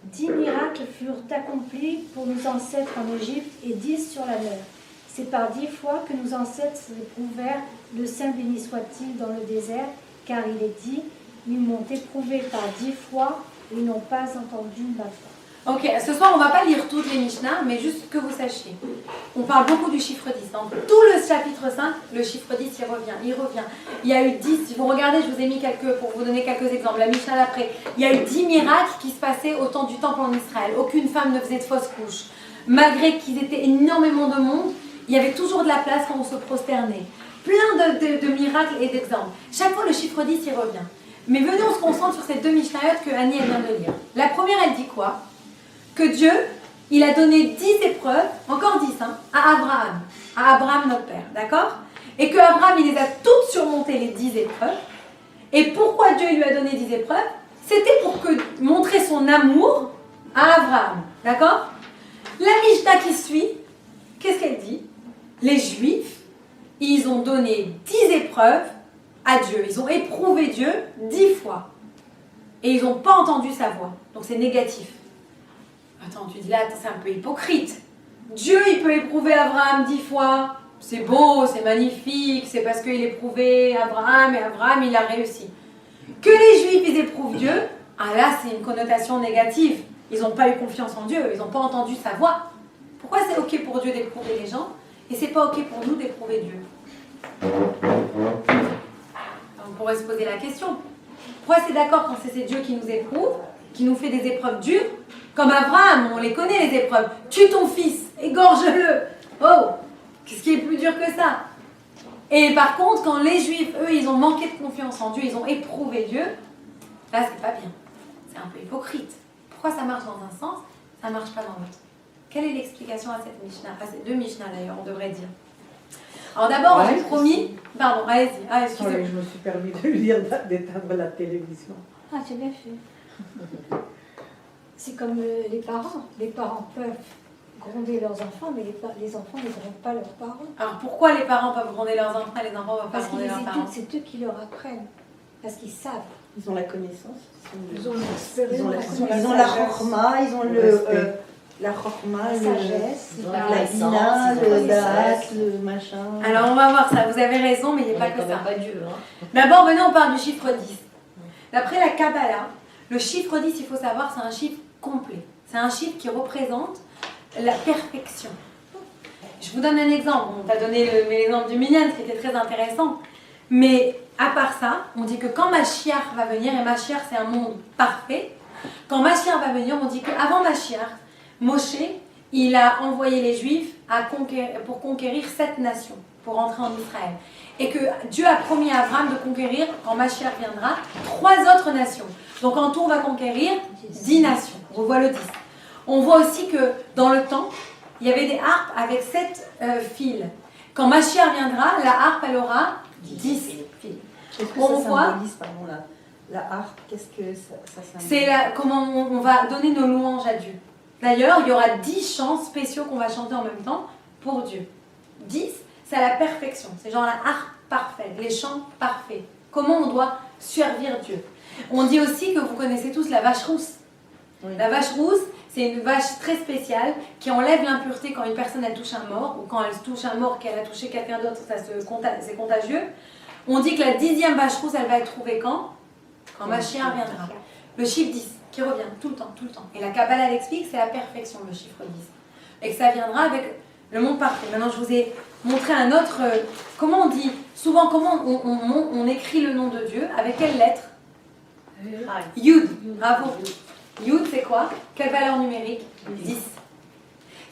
10 miracles furent accomplis pour nos ancêtres en Égypte et 10 sur la mer. C'est par 10 fois que nos ancêtres éprouvèrent le Saint béni soit-il dans le désert, car il est dit, ils m'ont éprouvé par 10 fois et n'ont pas entendu ma voix. Ok, ce soir on ne va pas lire toutes les Mishnah, mais juste que vous sachiez. On parle beaucoup du chiffre 10. Dans tout le chapitre 5, le chiffre 10 il revient. Il y a eu 10, si vous regardez, je vous ai mis pour vous donner quelques exemples. La Mishnah d'après, il y a eu 10 miracles qui se passaient au temps du temple en Israël. Aucune femme ne faisait de fausse couche. Malgré qu'ils étaient énormément de monde, il y avait toujours de la place quand on se prosternait. Plein de miracles et d'exemples. Chaque fois le chiffre 10 il revient. Mais venez, on se concentre sur ces deux Mishnayot que Annie vient de lire. La première, elle dit quoi? Que Dieu, il a donné 10 épreuves, encore 10, à Abraham notre père, d'accord? Et que Abraham, il les a toutes surmontées, les 10 épreuves. Et pourquoi Dieu lui a donné 10 épreuves? C'était pour montrer son amour à Abraham, d'accord? La Mishnah qui suit, qu'est-ce qu'elle dit? Les Juifs, ils ont donné 10 épreuves à Dieu. Ils ont éprouvé Dieu 10 fois. Et ils n'ont pas entendu sa voix. Donc c'est négatif. Attends, tu dis là, c'est un peu hypocrite. Dieu, il peut éprouver Abraham 10 fois. C'est beau, c'est magnifique, c'est parce qu'il éprouvait Abraham et Abraham, il a réussi. Que les Juifs, ils éprouvent Dieu, ah là, c'est une connotation négative. Ils n'ont pas eu confiance en Dieu, ils n'ont pas entendu sa voix. Pourquoi c'est ok pour Dieu d'éprouver les gens et c'est pas ok pour nous d'éprouver Dieu? On pourrait se poser la question. Pourquoi c'est d'accord quand c'est Dieu qui nous éprouve, qui nous fait des épreuves dures? Comme Abraham, on les connaît les épreuves. Tue ton fils, égorge-le. Oh, qu'est-ce qui est plus dur que ça? Et par contre, quand les Juifs, eux, ils ont manqué de confiance en Dieu, ils ont éprouvé Dieu, là, c'est pas bien. C'est un peu hypocrite. Pourquoi ça marche dans un sens, ça marche pas dans l'autre? Quelle est l'explication à cette Mishnah? À ces deux Mishnah d'ailleurs, on devrait dire. Alors d'abord, j'ai promis... Pardon, allez-y. Ah, excusez-moi. Je me suis permis de lui dire d'éteindre la télévision. Ah, tu bien fait. C'est comme les parents. Les parents peuvent gronder leurs enfants, mais les enfants ne grondent pas leurs parents. Alors pourquoi les parents peuvent gronder leurs enfants et les enfants ne peuvent pas gronder leurs parents? C'est eux qui leur apprennent. Parce qu'ils savent. Ils ont la connaissance. Ils ont l'expérience. Ils ont la chorma, ils ont la chorma, La sagesse, la bina, le da'at, le machin. Alors on va voir ça, vous avez raison, mais il n'y a pas que ça. Pas Dieu, hein. D'abord, venez, on parle du chiffre 10. D'après la Kabbalah, le chiffre 10, il faut savoir, c'est un chiffre complet. C'est un chiffre qui représente la perfection. Je vous donne un exemple. On t'a donné l'exemple du minyan, ce qui était très intéressant. Mais à part ça, on dit que quand Mashiach va venir, et Mashiach c'est un monde parfait, quand Mashiach va venir, on dit qu'avant Mashiach, Moshe, il a envoyé les Juifs pour conquérir 7 nations, pour entrer en Israël. Et que Dieu a promis à Abraham de conquérir, quand Mashiach viendra, 3 autres nations. Donc en tout, on va conquérir 10 nations. On revoit le 10. On voit aussi que dans le temps, il y avait des harpes avec 7 fils. Quand Mashiach viendra, la harpe, elle aura 10 fils. Qu'est-ce que On ça voit, symbolise, pardon, la harpe, qu'est-ce que ça symbolise? c'est comment on va donner nos louanges à Dieu. D'ailleurs, il y aura 10 chants spéciaux qu'on va chanter en même temps pour Dieu. 10, c'est à la perfection. C'est genre la harpe parfaite, les chants parfaits. Comment on doit servir Dieu. On dit aussi que vous connaissez tous la vache rousse. Oui. La vache rousse, c'est une vache très spéciale qui enlève l'impureté quand une personne elle touche un mort, ou quand elle touche un mort qu'elle a touché quelqu'un d'autre, c'est contagieux. On dit que la 10e vache rousse, elle va être trouvée quand Mashiach viendra. Le chiffre 10, qui revient tout le temps, tout le temps. Et la Kabbalah l'explique, c'est la perfection, le chiffre 10. Et que ça viendra avec le monde parfait. Maintenant, je vous ai montré un autre... comment on dit, souvent, comment on écrit le nom de Dieu, avec quelle lettre? Yud, bravo. Yud, c'est quoi? Quelle valeur numérique? 10.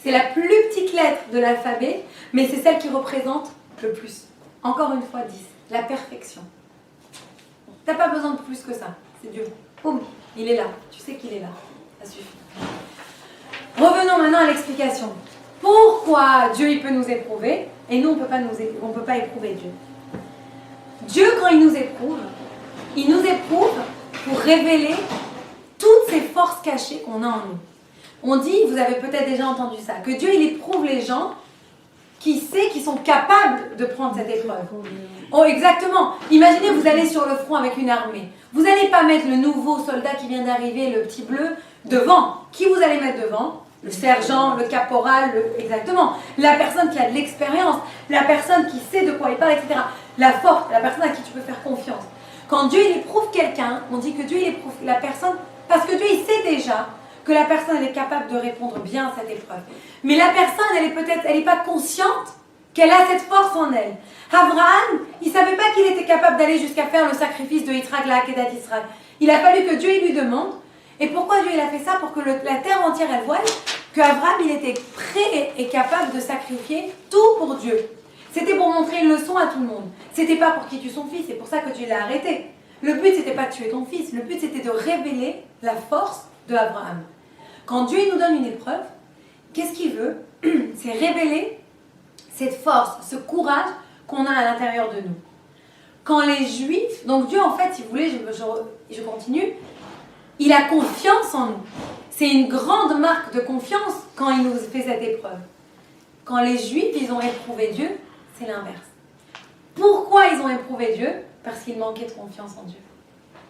C'est la plus petite lettre de l'alphabet, mais c'est celle qui représente le plus. Encore une fois, 10. La perfection. T'as pas besoin de plus que ça. C'est Dieu. Boum, il est là. Tu sais qu'il est là. Ça suffit. Revenons maintenant à l'explication. Pourquoi Dieu il peut nous éprouver et nous on peut pas éprouver Dieu. Dieu, quand il nous éprouve pour révéler toutes ces forces cachées qu'on a en nous. On dit, vous avez peut-être déjà entendu ça, que Dieu il éprouve les gens qui sont capables de prendre cette épreuve. Oh, exactement. Imaginez, vous allez sur le front avec une armée. Vous n'allez pas mettre le nouveau soldat qui vient d'arriver, le petit bleu, devant. Qui vous allez mettre devant? Le sergent, le caporal, exactement. La personne qui a de l'expérience, la personne qui sait de quoi il parle, etc. La forte, la personne à qui tu peux faire confiance. Quand Dieu il éprouve quelqu'un, on dit que Dieu il éprouve la personne parce que Dieu il sait déjà que la personne elle est capable de répondre bien à cette épreuve. Mais la personne elle est pas consciente qu'elle a cette force en elle. Abraham, il ne savait pas qu'il était capable d'aller jusqu'à faire le sacrifice de Yitzhak, la Akedat d'Israël. Il a fallu que Dieu il lui demande. Et pourquoi Dieu il a fait ça? Pour que la terre entière elle voie qu'Abraham il était prêt et capable de sacrifier tout pour Dieu. C'était pour montrer une leçon à tout le monde. C'était pas pour qu'il tue son fils, c'est pour ça que Dieu l'a arrêté. Le but c'était pas de tuer ton fils, le but c'était de révéler la force de Abraham. Quand Dieu il nous donne une épreuve, qu'est-ce qu'il veut? C'est révéler cette force, ce courage qu'on a à l'intérieur de nous. Quand les Juifs, donc Dieu en fait, si vous voulez, je continue, il a confiance en nous. C'est une grande marque de confiance quand il nous fait cette épreuve. Quand les Juifs, ils ont éprouvé Dieu, c'est l'inverse. Pourquoi ils ont éprouvé Dieu? Parce qu'ils manquaient de confiance en Dieu.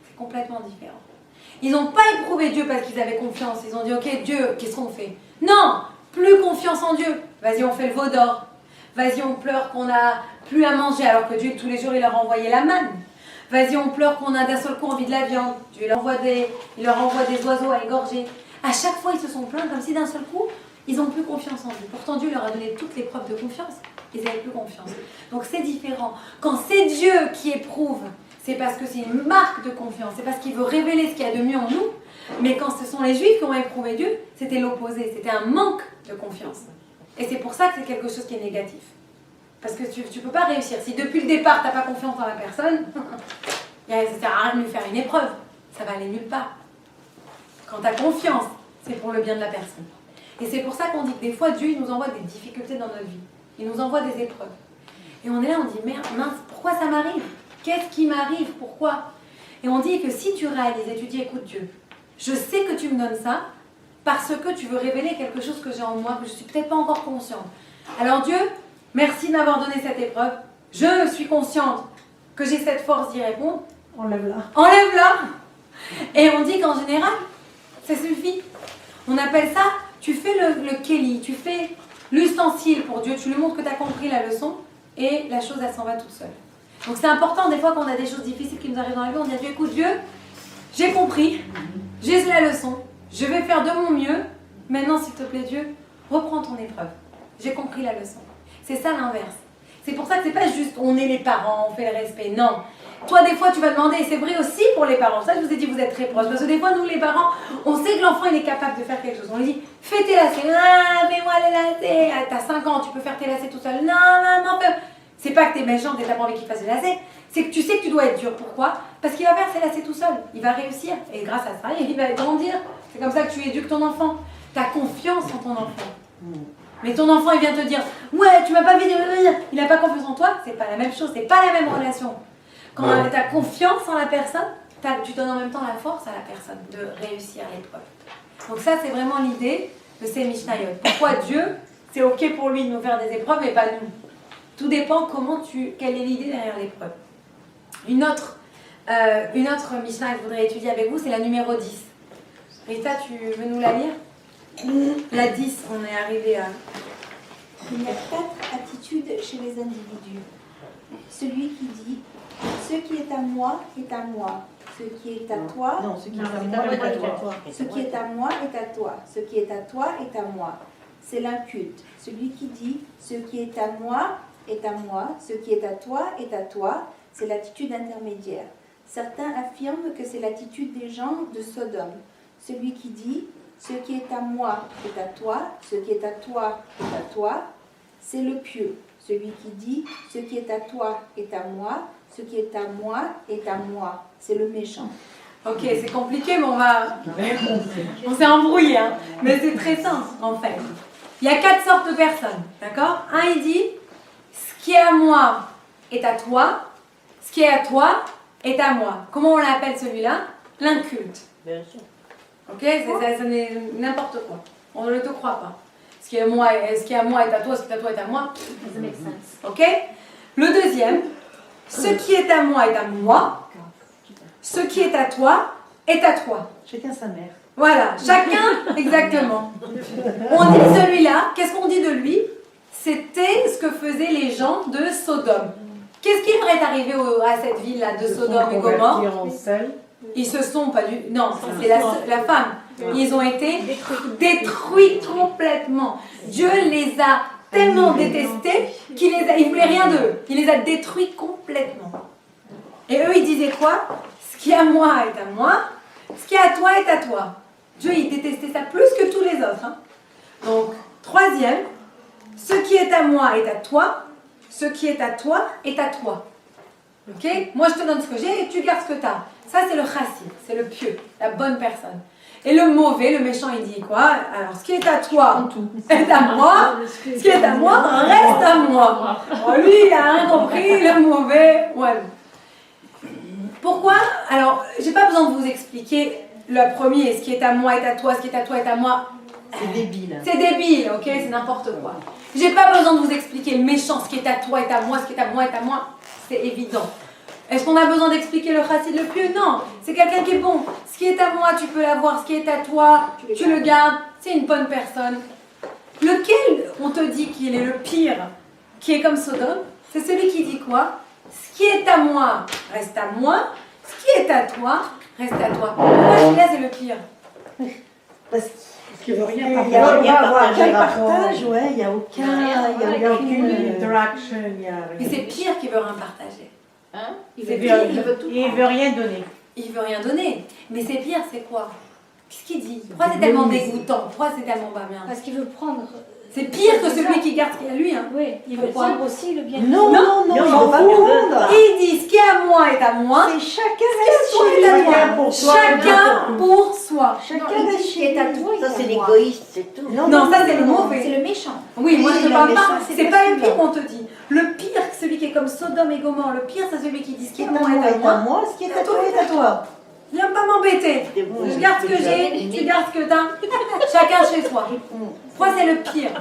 C'est complètement différent. Ils n'ont pas éprouvé Dieu parce qu'ils avaient confiance. Ils ont dit, ok, Dieu, qu'est-ce qu'on fait? Non, plus confiance en Dieu. Vas-y, on fait le veau d'or. Vas-y, on pleure qu'on n'a plus à manger alors que Dieu, tous les jours, il leur envoyait la manne. Vas-y, on pleure qu'on a d'un seul coup envie de la viande. Dieu leur envoie des oiseaux à égorger. À chaque fois, ils se sont plaints comme si d'un seul coup, ils n'ont plus confiance en Dieu. Pourtant, Dieu leur a donné toutes les preuves de confiance. Ils n'avaient plus confiance. Donc, c'est différent. Quand c'est Dieu qui éprouve, c'est parce que c'est une marque de confiance. C'est parce qu'il veut révéler ce qu'il y a de mieux en nous. Mais quand ce sont les Juifs qui ont éprouvé Dieu, c'était l'opposé. C'était un manque de confiance. Et c'est pour ça que c'est quelque chose qui est négatif. Parce que tu ne peux pas réussir. Si depuis le départ, tu n'as pas confiance en la personne, ça ne sert à rien de lui faire une épreuve. Ça va aller nulle part. Quand tu as confiance, c'est pour le bien de la personne. Et c'est pour ça qu'on dit que des fois, Dieu il nous envoie des difficultés dans notre vie. Il nous envoie des épreuves. Et on est là, on dit, merde, mince, pourquoi ça m'arrive? Qu'est-ce qui m'arrive? Pourquoi? Et on dit que si tu réalises et tu dis, écoute Dieu, je sais que tu me donnes ça parce que tu veux révéler quelque chose que j'ai en moi, que je ne suis peut-être pas encore consciente. Alors Dieu, merci de m'avoir donné cette épreuve. Je suis consciente que j'ai cette force d'y répondre. Enlève-la. Enlève-la. Et on dit qu'en général, ça suffit. On appelle ça, tu fais le Kelly, tu fais l'ustensile pour Dieu, tu lui montres que tu as compris la leçon et la chose, elle s'en va toute seule. Donc c'est important, des fois, quand on a des choses difficiles qui nous arrivent dans la vie, on dit à Dieu, écoute Dieu, j'ai compris, j'ai la leçon, je vais faire de mon mieux. Maintenant, s'il te plaît Dieu, reprends ton épreuve. J'ai compris la leçon. C'est ça l'inverse. C'est pour ça que c'est pas juste on est les parents, on fait le respect. Non. Toi, des fois, tu vas demander, et c'est vrai aussi pour les parents. Ça, je vous ai dit, vous êtes très proches. Parce que des fois, nous, les parents, on sait que l'enfant, il est capable de faire quelque chose. On lui dit, fais tes lacets. Ah, fais-moi les lacets. Ah, t'as 5 ans, tu peux faire tes lacets tout seul. Non, maman, c'est pas que t'es méchante et t'as pas envie qu'il fasse les lacets. C'est que tu sais que tu dois être dur. Pourquoi? Parce qu'il va faire ses lacets tout seul. Il va réussir. Et grâce à ça, il va grandir. C'est comme ça que tu éduques ton enfant. T'as confiance en ton enfant. Mais ton enfant, il vient te dire, ouais, tu m'as pas vu dire, il n'a pas confiance en toi. C'est pas la même chose. C'est pas la même relation. Quand tu as confiance en la personne, tu donnes en même temps la force à la personne de réussir l'épreuve. Donc ça, c'est vraiment l'idée de ces Mishnayot. Pourquoi Dieu, c'est OK pour lui de nous faire des épreuves, mais pas nous. Tout dépend quelle est l'idée derrière l'épreuve. Une autre Mishnah que je voudrais étudier avec vous, c'est la numéro 10. Rita, tu veux nous la lire? La 10, on est arrivé à... Il y a 4 attitudes chez les individus. Celui qui dit « Ce qui est à moi est à moi. Ce qui est à toi, Non, ce qui est à moi est à toi. ce qui est à moi est à toi. Ce qui est à toi est à moi. » C'est l'inculte. Celui qui dit « Ce qui est à moi est à moi. Ce qui est à toi est à toi. » C'est l'attitude intermédiaire. Certains affirment que c'est l'attitude des gens de Sodome. Celui qui dit « Ce qui est à moi est à toi. Ce qui est à toi est à toi. » C'est le pieux. Celui qui dit « Ce qui est à toi est à moi. Ce qui est à moi est à moi. » C'est le méchant. Ok, c'est compliqué, mais on s'est embrouillé, hein. Mais c'est très simple, en fait. Il y a 4 sortes de personnes, d'accord? Un, il dit, ce qui est à moi est à toi, ce qui est à toi est à moi. Comment on l'appelle celui-là? L'inculte. Bien sûr. Ok? Ça n'est n'importe quoi. On ne te croit pas. Ce qui est à moi est à toi, ce qui est à toi est à moi. Doesn't make sense. Ok? Le deuxième, ce qui est à moi est à moi, ce qui est à toi est à toi. Chacun sa mère. Voilà, chacun, exactement. On dit celui-là, qu'est-ce qu'on dit de lui? C'était ce que faisaient les gens de Sodome. Qu'est-ce qui leur est arrivé à cette ville-là de Sodome et Gomorrhe? Ils se sont pas du... Non, c'est la femme. Ils ont été détruits complètement. Dieu les a tellement détestés qu'il ne voulait rien d'eux. Il les a détruits complètement. Et eux, ils disaient quoi? Ce qui est à moi est à moi, ce qui est à toi est à toi. Dieu, il détestait ça plus que tous les autres. Hein. Donc, troisième, ce qui est à moi est à toi, ce qui est à toi est à toi. Ok? Moi, je te donne ce que j'ai et tu gardes ce que tu as. Ça, c'est le chassid, c'est le pieux, la bonne personne. Et le mauvais, le méchant, il dit quoi? Alors, ce qui est à toi est à moi, ce qui est à moi reste à moi. Oh, lui, il a rien compris, le mauvais, ouais. Pourquoi? Alors, j'ai pas besoin de vous expliquer le premier, ce qui est à moi est à toi, ce qui est à toi est à moi. C'est débile. C'est débile, ok? C'est n'importe quoi. J'ai pas besoin de vous expliquer le méchant, ce qui est à toi est à moi, ce qui est à moi est à moi. C'est évident. Est-ce qu'on a besoin d'expliquer le chassid le pieux? Non, c'est quelqu'un qui est bon. Ce qui est à moi, tu peux l'avoir. Ce qui est à toi, tu le gardes. C'est une bonne personne. Lequel on te dit qu'il est le pire, qui est comme Sodome? C'est celui qui dit quoi? Ce qui est à moi, reste à moi. Ce qui est à toi, reste à toi. Pourquoi celui-là, c'est le pire? Parce Qu'il ne veut rien qu'il partager. n'y a rien avoir partage, quel partage, ouais, il n'y a aucun... Il n'y a aucune interaction, il n'y a Mais c'est rien. pire qu'il veut rien partager. Hein? C'est Il pire, veut rien donner. il veut rien donner. Mais c'est pire, c'est quoi? Qu'est-ce qu'il dit? Pourquoi c'est tellement dégoûtant? Pourquoi c'est tellement pas bien? Parce qu'il veut prendre. C'est pire que celui qui garde ce qu'il y a lui. Hein. Oui, il veut Pourquoi? prendre aussi le bien. Non, non, non, il ne veut pas prendre. Il dit ce qui est à moi est à moi. C'est chacun Ce qui est à toi est à Chacun moi. pour soi. Chacun pour soi. Non, il dit ce qui est à toi est Ça, à c'est moi. l'égoïste, c'est tout. Non, ça c'est le mauvais. C'est le méchant. Oui, moi je te Oui, parle mais pas. ça, C'est pas le pire qu'on te dit. Le pire, celui qui est comme Sodome et Gomorre, le pire, c'est celui qui dit ce Ce qui qui est est à à moi moi est à est à moi. moi, ce qui est à toi est à toi. Viens pas m'embêter. Je garde ce que j'ai, tu gardes ce que t'as. Chacun chez soi. Pourquoi c'est le pire?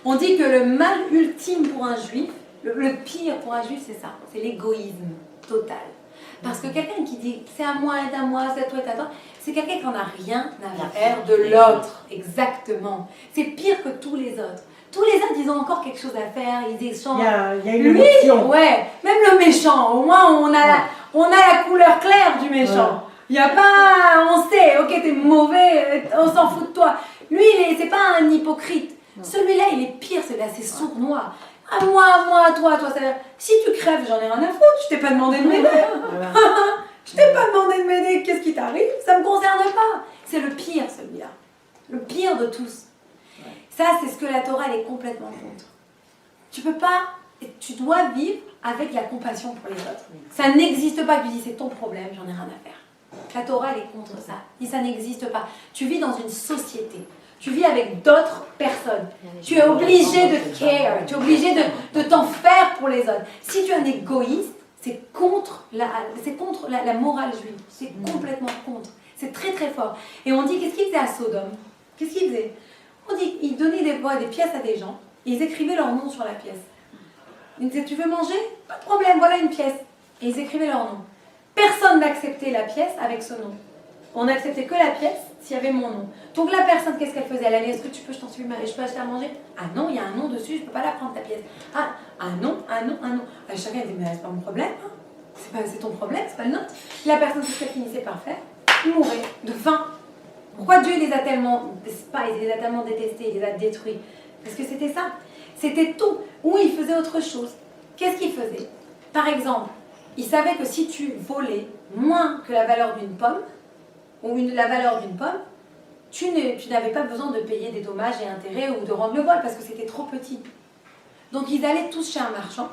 On dit que le mal ultime pour un juif, le pire pour un juif, c'est ça. C'est l'égoïsme total. Parce que quelqu'un qui dit c'est à moi, c'est à toi, c'est à toi, c'est quelqu'un qui n'en a rien à faire de l'autre. Exactement. C'est pire que tous les autres. Tous les autres, ils ont encore quelque chose à faire, ils échangent. Il y a une Lui, émotion. ouais, même le méchant, au moins on a la couleur claire du méchant. Il n'y a pas, on sait, ok, t'es mauvais, on s'en fout de toi. Lui, c'est pas un hypocrite. Celui-là, il est pire, celui-là, c'est sournois. À moi, à toi. C'est-à-dire, si tu crèves, j'en ai rien à foutre, je t'ai pas demandé de m'aider. Voilà. Je t'ai pas demandé de m'aider, qu'est-ce qui t'arrive? Ça me concerne pas. C'est le pire, celui-là. Le pire de tous. Ça, c'est ce que la Torah, elle est complètement contre. Tu peux pas, tu dois vivre avec la compassion pour les autres. Ça n'existe pas que tu dis c'est ton problème, j'en ai rien à faire. La Torah, elle est contre ça. Et ça n'existe pas. Tu vis dans une société. Tu vis avec d'autres personnes. Tu es obligé de care. Tu es obligé de t'en faire pour les autres. Si tu es un égoïste, c'est contre la morale juive. C'est complètement contre. C'est très très fort. Et on dit, qu'est-ce qu'il faisait à Sodome? Qu'est-ce qu'il faisait? On dit, il donnait des pièces à des gens. Et ils écrivaient leur nom sur la pièce. Ils disaient, tu veux manger? Pas de problème, voilà une pièce. Et ils écrivaient leur nom. Personne n'acceptait la pièce avec ce nom. On n'acceptait que la pièce s'il y avait mon nom. Donc la personne, qu'est-ce qu'elle faisait? Elle allait, est-ce que tu peux, je t'en supplie, je peux acheter à manger? Ah non, il y a un nom dessus, je ne peux pas la prendre ta pièce. Ah, un nom. Ah, chacun dit, mais c'est pas mon problème. Hein. C'est ton problème, c'est pas le nôtre. La personne, qu'est-ce qu'elle finissait par faire? Mourir de faim. Pourquoi Dieu les a tellement, il les a tellement détestés, il les a détruits? Parce que c'était ça. C'était tout. Ou il faisait autre chose. Qu'est-ce qu'il faisait? Par exemple, il savait que si tu volais moins que la valeur d'une pomme, ou la valeur d'une pomme, tu n'avais pas besoin de payer des dommages et intérêts ou de rendre le vol parce que c'était trop petit. Donc ils allaient tous chez un marchand.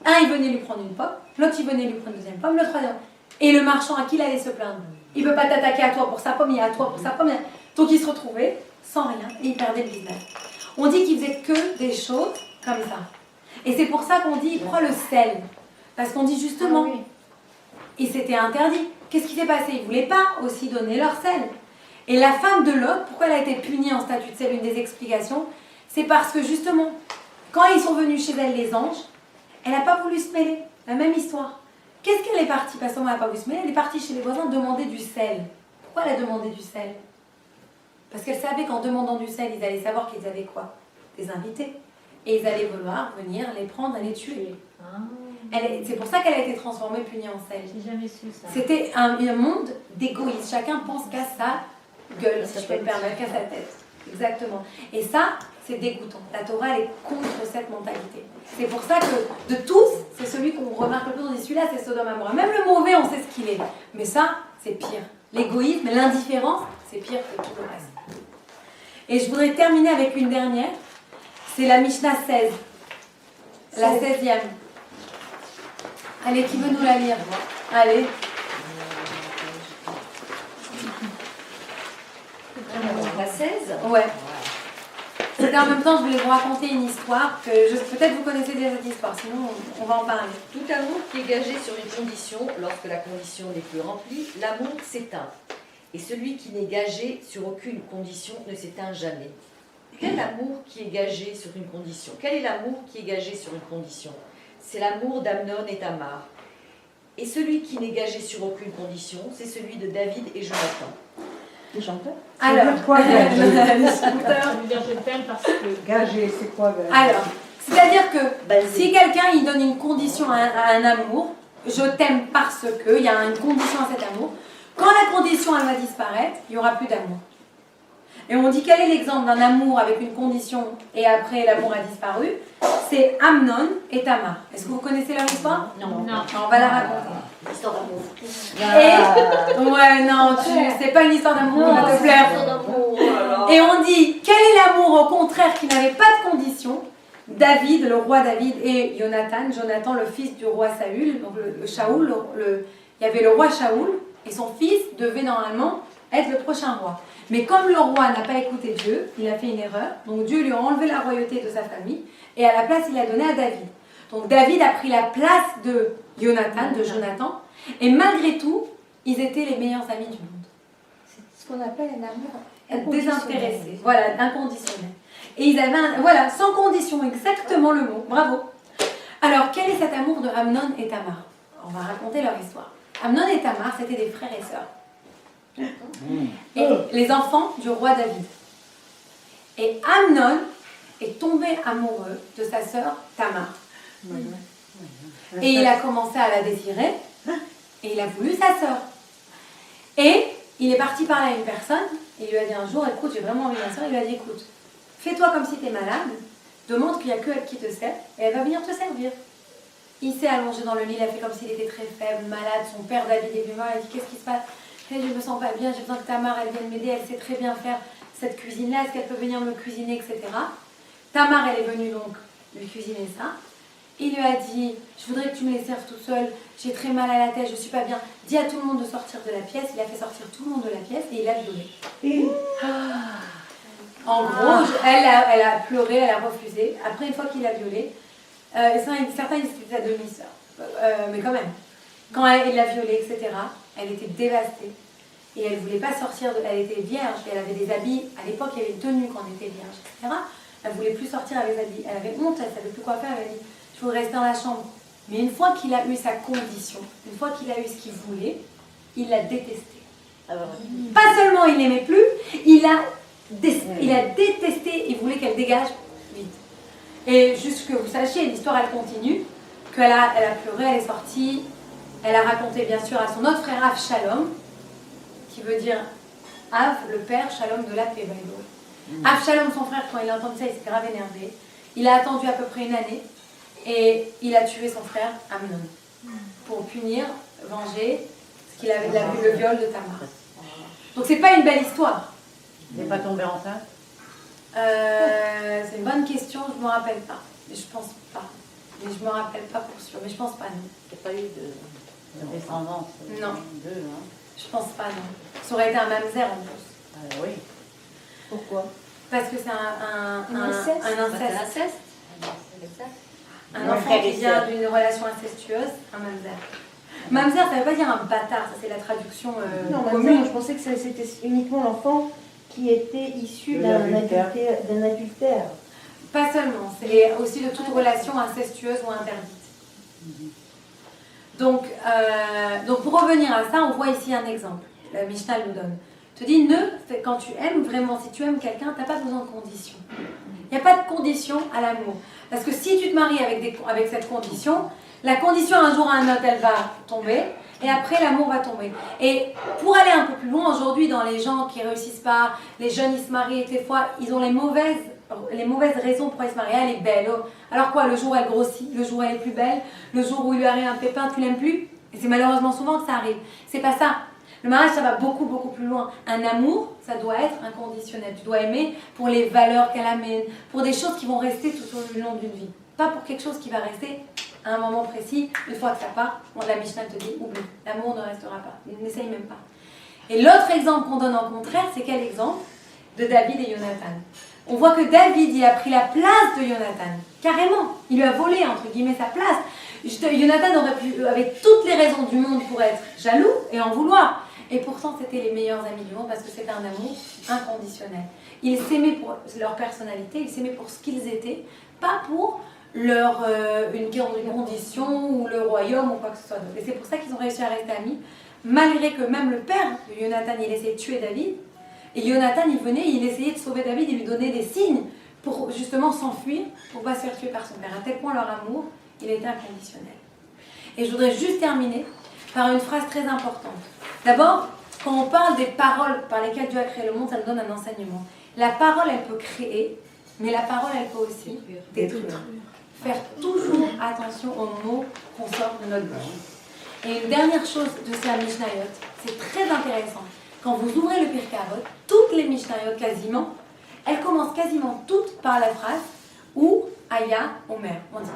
Un, il venait lui prendre une pomme, l'autre, il venait lui prendre une deuxième pomme, le troisième. Et le marchand, à qui il allait se plaindre? Il ne veut pas t'attaquer à toi pour sa pomme, il est à toi pour sa pomme. Donc il se retrouvait sans rien et il perdait le business. On dit qu'il faisait que des choses comme ça. Et c'est pour ça qu'on dit, il prend le sel. Parce qu'on dit justement, et c'était interdit. Qu'est-ce qui s'est passé? Ils ne voulaient pas aussi donner leur sel. Et la femme de Lot, pourquoi elle a été punie en statut de sel? Une des explications, c'est parce que justement, quand ils sont venus chez elle, les anges, elle n'a pas voulu se mêler. La même histoire. Qu'est-ce qu'elle est partie? Parce qu'on n'a pas voulu se mêler, elle est partie chez les voisins demander du sel. Pourquoi elle a demandé du sel? Parce qu'elle savait qu'en demandant du sel, ils allaient savoir qu'ils avaient quoi? Des invités. Et ils allaient vouloir venir les prendre et les tuer. C'est pour ça qu'elle a été transformée, punie en sel. J'ai jamais su ça. C'était un monde d'égoïstes. Chacun pense qu'à sa gueule, si je peux me permettre, qu'à sa tête. Exactement. Et ça, c'est dégoûtant. La Torah, elle est contre cette mentalité. C'est pour ça que, de tous, c'est celui qu'on remarque le plus. On dit, celui-là, c'est Sodome et Gomorrhe. Même le mauvais, on sait ce qu'il est. Mais ça, c'est pire. L'égoïsme, l'indifférence, c'est pire que tout le reste. Et je voudrais terminer avec une dernière. C'est la Mishnah 16. La 16e. Allez, qui veut nous la lire? Allez. La 16? Ouais. C'était en même temps, je voulais vous raconter une histoire que peut-être vous connaissez déjà cette histoire, sinon on va en parler. Tout amour qui est gagé sur une condition, lorsque la condition n'est plus remplie, l'amour s'éteint. Et celui qui n'est gagé sur aucune condition ne s'éteint jamais. Quel amour qui est gagé sur une condition? Quel est l'amour qui est gagé sur une condition? C'est l'amour d'Amnon et Tamar. Et celui qui n'est gagé sur aucune condition, c'est celui de David et Jonathan. Les chanteurs? Alors, quoi gager? Ça veut dire je t'aime parce que. Gager, c'est quoi gager? Alors, c'est-à-dire que Basé. si quelqu'un il donne une condition à un amour, je t'aime parce que, il y a une condition à cet amour, quand la condition elle va disparaître, il n'y aura plus d'amour. Et on dit quel est l'exemple d'un amour avec une condition et après l'amour a disparu? C'est Amnon et Tamar. Est-ce que vous connaissez leur histoire? Non. On va la raconter. Histoire d'amour. Et ouais, non, c'est pas une histoire d'amour, ça te plaire. Et on dit quel est l'amour au contraire qui n'avait pas de condition? David, le roi David, et Jonathan, le fils du roi Saül, donc le Shaoul, il y avait le roi Shaoul, et son fils devait normalement être le prochain roi. Mais comme le roi n'a pas écouté Dieu, il a fait une erreur, donc Dieu lui a enlevé la royauté de sa famille, et à la place il l'a donnée à David. Donc David a pris la place de Jonathan, et malgré tout, ils étaient les meilleurs amis du monde. C'est ce qu'on appelle un amour Désintéressés, voilà, inconditionnel. Et ils avaient, voilà, sans condition, exactement le mot, bravo. Alors, quel est cet amour de Amnon et Tamar? On va raconter leur histoire. Amnon et Tamar, c'était des frères et sœurs. Et les enfants du roi David. Et Amnon est tombé amoureux de sa sœur Tamar. Et il a commencé à la désirer. Et il a voulu sa sœur. Et il est parti parler à une personne. Et il lui a dit un jour, écoute, j'ai vraiment envie de ma sœur. Il lui a dit, écoute, fais-toi comme si tu es malade. Demande qu'il n'y a que elle qui te sert. Et elle va venir te servir. Il s'est allongé dans le lit, il a fait comme s'il était très faible, malade. Son père David est venu voir, il a dit, qu'est-ce qui se passe? Je me sens pas bien, j'ai besoin que Tamar, elle vienne m'aider, elle sait très bien faire cette cuisine-là, est-ce qu'elle peut venir me cuisiner, etc. Tamar, elle est venue donc lui cuisiner ça. Il lui a dit, je voudrais que tu me les serves tout seul, j'ai très mal à la tête, je suis pas bien. Dis à tout le monde de sortir de la pièce. Il a fait sortir tout le monde de la pièce et il a violé. En gros, elle a pleuré, elle a refusé. Après, une fois qu'il a violé, certains disent que c'était sa demi-sœur, mais quand même, quand il l'a violée, etc., elle était dévastée. Et elle ne voulait pas sortir, elle était vierge, et elle avait des habits, à l'époque il y avait une tenue quand on était vierge, etc. Elle ne voulait plus sortir avec les habits, elle avait honte, elle ne savait plus quoi faire, elle a dit, je voudrais rester dans la chambre. Mais une fois qu'il a eu sa condition, une fois qu'il a eu ce qu'il voulait, il l'a détesté. Pas seulement il n'aimait plus, il a détesté, il voulait qu'elle dégage vite. Et juste que vous sachiez, l'histoire elle continue, qu'elle a pleuré, elle est sortie, elle a raconté bien sûr à son autre frère Avshalom, qui veut dire Av, le père, Shalom de la paix. Avshalom, son frère, quand il a entendu ça, il s'est grave énervé. Il a attendu à peu près une année et il a tué son frère Amnon pour punir, venger ce qu'il avait le viol de Tamar. Donc c'est pas une belle histoire. Il n'est pas tombé enceinte? C'est une bonne question, je ne me rappelle pas. Mais je pense pas. Mais je me rappelle pas pour sûr, mais je pense pas, non. Il n'y a pas eu de descendance? Non. D'eux, hein? Je pense pas, non. Ça aurait été un mamzer en plus. Ah oui. Pourquoi? Parce que c'est un inceste. C'est l'inceste. Un enfant qui vient d'une relation incestueuse, un mamzer. Mamzer, ça ne veut pas dire un bâtard, ça c'est la traduction Non, commune. je pensais que c'était uniquement l'enfant qui était issu d'un adultère. Pas seulement, c'est aussi de toute relation incestueuse ou interdite. Donc pour revenir à ça, on voit ici un exemple. La Mishnah nous donne. Te dit, quand tu aimes vraiment, si tu aimes quelqu'un, tu n'as pas besoin de conditions. Il n'y a pas de condition à l'amour. Parce que si tu te maries avec cette condition, la condition un jour ou un autre, elle va tomber. Et après, l'amour va tomber. Et pour aller un peu plus loin, aujourd'hui, dans les gens qui ne réussissent pas, les jeunes, ils se marient, et des fois, ils ont les mauvaises raisons pour ils se marient. Elle est belle. Oh. Alors quoi, le jour où elle grossit, le jour où elle est plus belle, le jour où il lui arrive un pépin, tu l'aimes plus. Et c'est malheureusement souvent que ça arrive. C'est pas ça. Le mariage, ça va beaucoup, beaucoup plus loin. Un amour, ça doit être inconditionnel. Tu dois aimer pour les valeurs qu'elle amène, pour des choses qui vont rester tout au long d'une vie. Pas pour quelque chose qui va rester à un moment précis. Une fois que ça part, la Mishnah te dit, oublie, l'amour ne restera pas. N'essaye même pas. Et l'autre exemple qu'on donne en contraire, c'est quel exemple? De David et Jonathan. On voit que David, il a pris la place de Jonathan. Carrément. Il lui a volé, entre guillemets, sa place. Jonathan avait toutes les raisons du monde pour être jaloux et en vouloir. Et pourtant, c'était les meilleurs amis du monde parce que c'était un amour inconditionnel. Ils s'aimaient pour leur personnalité, ils s'aimaient pour ce qu'ils étaient, pas pour une condition ou le royaume ou quoi que ce soit d'autre. Et c'est pour ça qu'ils ont réussi à rester amis, malgré que même le père de Jonathan, il essayait de tuer David. Et Jonathan, il venait, il essayait de sauver David, il lui donnait des signes pour justement s'enfuir, pour ne pas se faire tuer par son père. À tel point leur amour, il était inconditionnel. Et je voudrais juste terminer par une phrase très importante. D'abord, quand on parle des paroles par lesquelles Dieu a créé le monde, ça nous donne un enseignement. La parole, elle peut créer, mais la parole, elle peut aussi détruire. Faire toujours attention aux mots qu'on sort de notre bouche. Et une dernière chose de ces Mishnayot, c'est très intéressant. Quand vous ouvrez le Pirkei Avot, toutes les Mishnayot quasiment, elles commencent quasiment toutes par la phrase ou Aya Omer. On dit